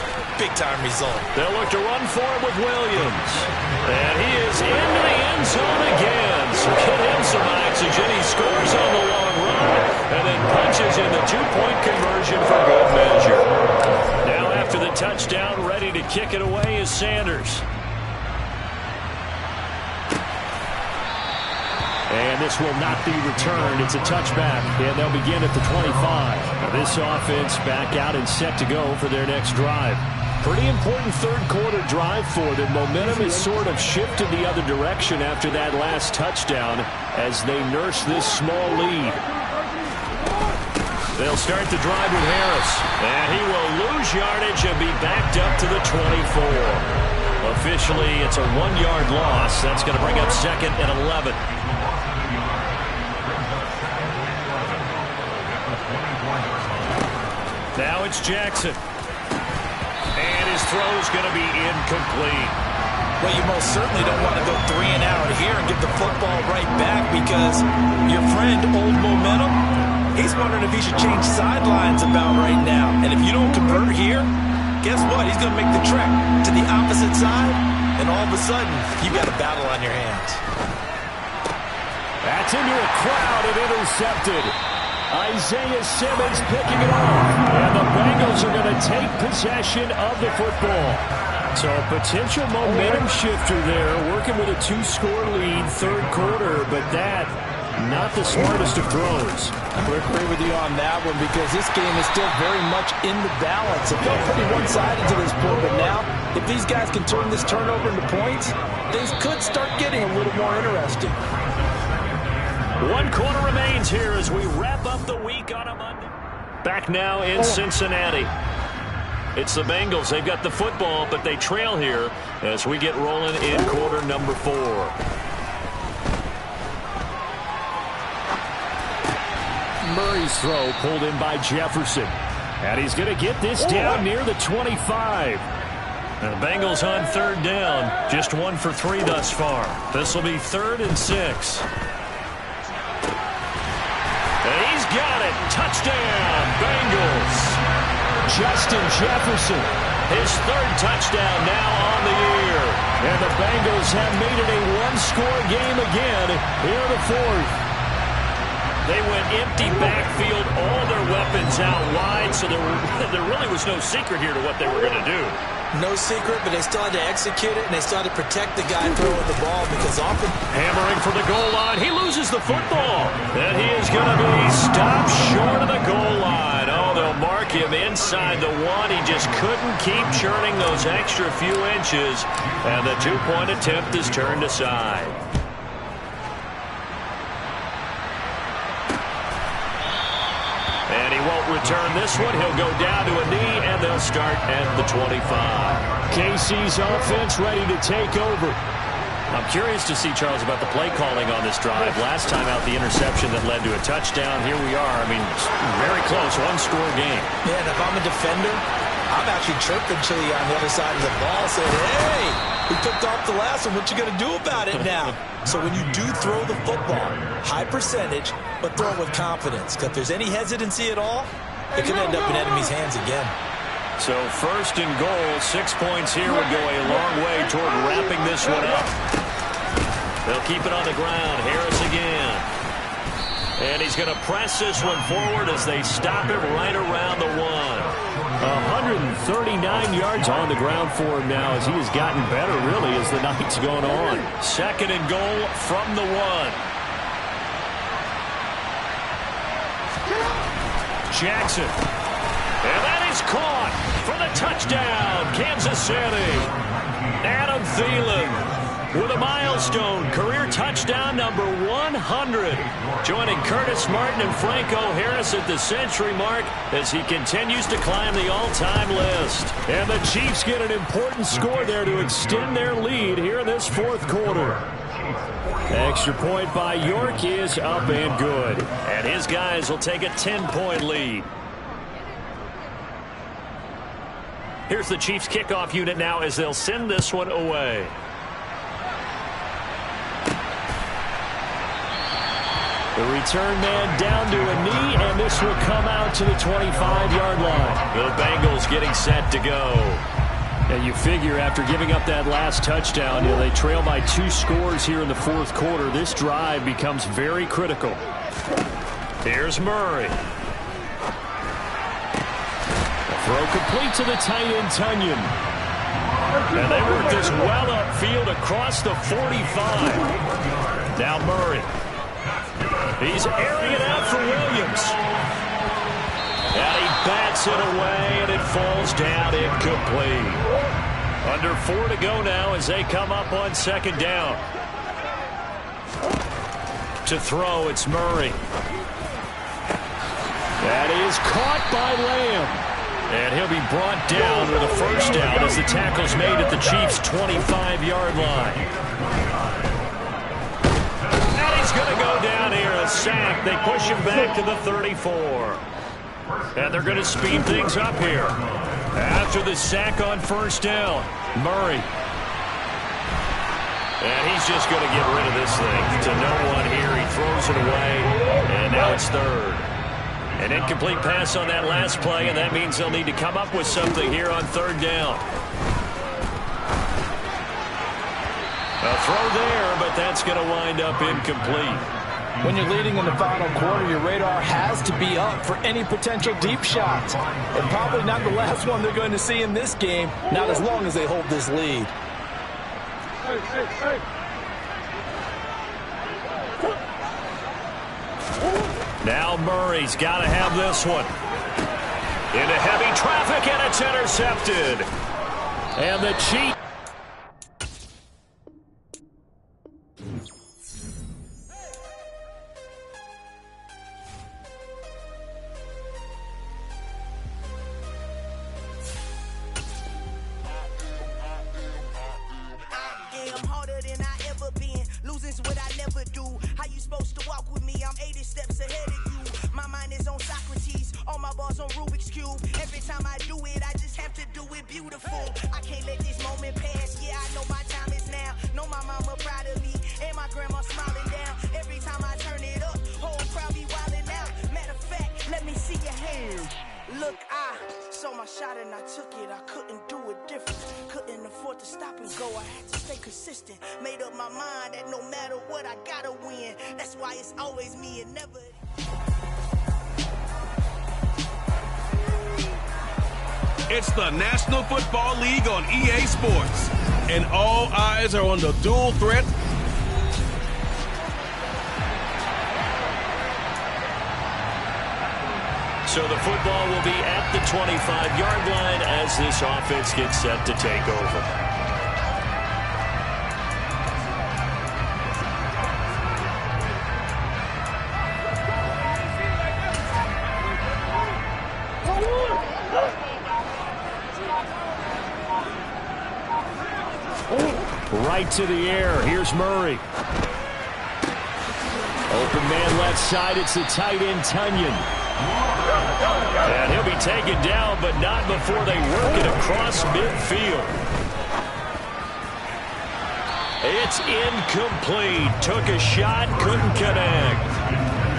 big-time result. They'll look to run for it with Williams. And he is into the end zone again. So get him some oxygen. He scores on the long run and then punches in the 2-point conversion for good measure. Now after the touchdown, ready to kick it away is Sanders. And this will not be returned. It's a touchback, and they'll begin at the 25. This offense back out and set to go for their next drive. Pretty important third-quarter drive for them. Momentum has sort of shifted the other direction after that last touchdown as they nurse this small lead. They'll start the drive with Harris, and he will lose yardage and be backed up to the 24. Officially, it's a 1-yard loss. That's going to bring up second and 11. Now it's Jackson. And his throw's going to be incomplete. Well, you most certainly don't want to go 3 and out here and give the football right back because your friend, Old Momentum, he's wondering if he should change sidelines about right now. And if you don't convert here, guess what? He's going to make the trek to the opposite side, and all of a sudden, you've got a battle on your hands. That's into a crowd and intercepted. Isaiah Simmons picking it off. And the Bengals are going to take possession of the football. So a potential momentum shifter there, working with a 2-score lead, third quarter, but that, not the smartest of throws. I would agree with you on that one because this game is still very much in the balance. It felt pretty one-sided to this point, but now, if these guys can turn this turnover into points, things could start getting a little more interesting. 1 quarter remains here as we wrap up the week on a Monday. Back now in Cincinnati. It's the Bengals. They've got the football, but they trail here as we get rolling in quarter number 4. Murray's throw pulled in by Jefferson. And he's going to get this down near the 25. And the Bengals on 3rd down. Just 1 for 3 thus far. This will be 3rd and 6. And he's got it. Touchdown, Bengals. Justin Jefferson, his 3rd touchdown now on the year. And the Bengals have made it a 1-score game again here in the 4th. They went empty backfield, all their weapons out wide, so there really was no secret here to what they were going to do. No secret, but they still had to execute it, and they still had to protect the guy throwing the ball because often... Hammering for the goal line. He loses the football. And he is going to be stopped short of the goal line. Oh, they'll mark him inside the 1. He just couldn't keep churning those extra few inches. And the 2-point attempt is turned aside. And he won't return this one. He'll go down to a knee, and they'll start at the 25. KC's offense ready to take over. I'm curious to see, Charles, about the play calling on this drive. Last time out, the interception that led to a touchdown. Here we are. I mean, very close, 1-score game. Yeah, and if I'm a defender, I'm actually chirping Chili on the other side of the ball saying, hey, we picked off the last one. What you going to do about it now? So when you do throw the football, high percentage, but throw it with confidence. Because if there's any hesitancy at all, it could end up in enemy's hands again. So 1st and goal, 6 points here would go a long way toward wrapping this one up. They'll keep it on the ground. Harris again. And he's going to press this one forward as they stop it right around the 1. 139 yards on the ground for him now as he has gotten better, really, as the night's going on. 2nd and goal from the 1. Jackson. And that is caught for the touchdown, Kansas City. Adam Thielen with a milestone career touchdown number 100. Joining Curtis Martin and Franco Harris at the century mark as he continues to climb the all-time list. And the Chiefs get an important score there to extend their lead here in this 4th quarter. Extra point by York is up and good. And his guys will take a 10-point lead. Here's the Chiefs kickoff unit now as they'll send this one away. The return man down to a knee, and this will come out to the 25-yard line. The Bengals getting set to go. And you figure after giving up that last touchdown, they trail by 2 scores here in the 4th quarter. This drive becomes very critical. Here's Murray. Throw complete to the tight end, Tunyon. And they work this well upfield across the 45. Now Murray. He's airing it out for Williams. And he bats it away, and it falls down incomplete. Under 4 to go now as they come up on 2nd down. To throw, it's Murray. That is caught by Lamb. And he'll be brought down with a 1st down as the tackle's made at the Chiefs' 25-yard line. And he's going to go down here, a sack. They push him back to the 34. And they're going to speed things up here. After the sack on first down, Murray. And he's just going to get rid of this thing to no one here. He throws it away, and now it's third. An incomplete pass on that last play, and that means they'll need to come up with something here on third down. A throw there, but that's going to wind up incomplete. When you're leading in the final quarter, your radar has to be up for any potential deep shots. And probably not the last one they're going to see in this game, not as long as they hold this lead. Now Murray's got to have this one. Into heavy traffic, and it's intercepted. And the Chiefs. It's the National Football League on EA Sports, and all eyes are on the dual threat. So the football will be at the 25-yard line as this offense gets set to take over. Right to the air. Here's Murray. Open man left side. It's the tight end, Tunyon. And he'll be taken down, but not before they work it across midfield. It's incomplete. Took a shot, couldn't connect.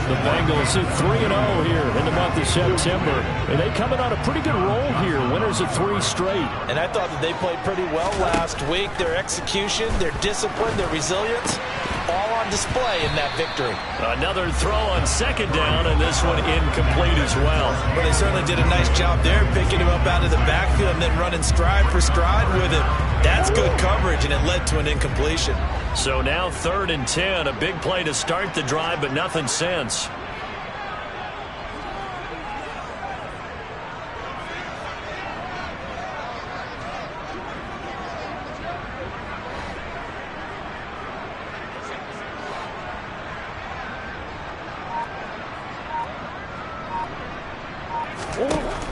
The Bengals at 3-0 here in the month of September. And they come in on a pretty good roll here. Winners of 3 straight. And I thought that they played pretty well last week. Their execution, their discipline, their resilience, all on display in that victory. Another throw on second down, and this one incomplete as well. But they certainly did a nice job there, picking him up out of the backfield and then running stride for stride with him. That's good coverage, and it led to an incompletion. So now 3rd and 10, a big play to start the drive, but nothing since.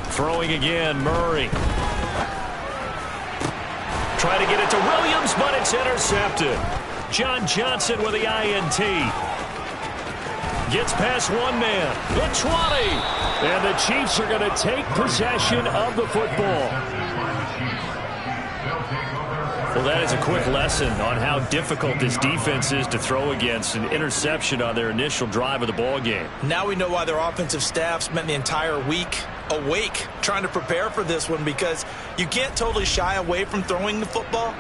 Throwing again, Murray. Try to get it to Williams, but it's intercepted. John Johnson with the INT. Gets past one man. The 20. And the Chiefs are going to take possession of the football. Well, that is a quick lesson on how difficult this defense is to throw against. An interception on their initial drive of the ball game. Now we know why their offensive staff spent the entire week awake trying to prepare for this one, because you can't totally shy away from throwing the football.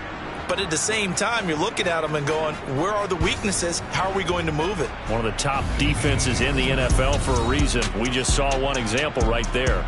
But at the same time, you're looking at them and going, where are the weaknesses? How are we going to move it? One of the top defenses in the NFL for a reason. We just saw one example right there.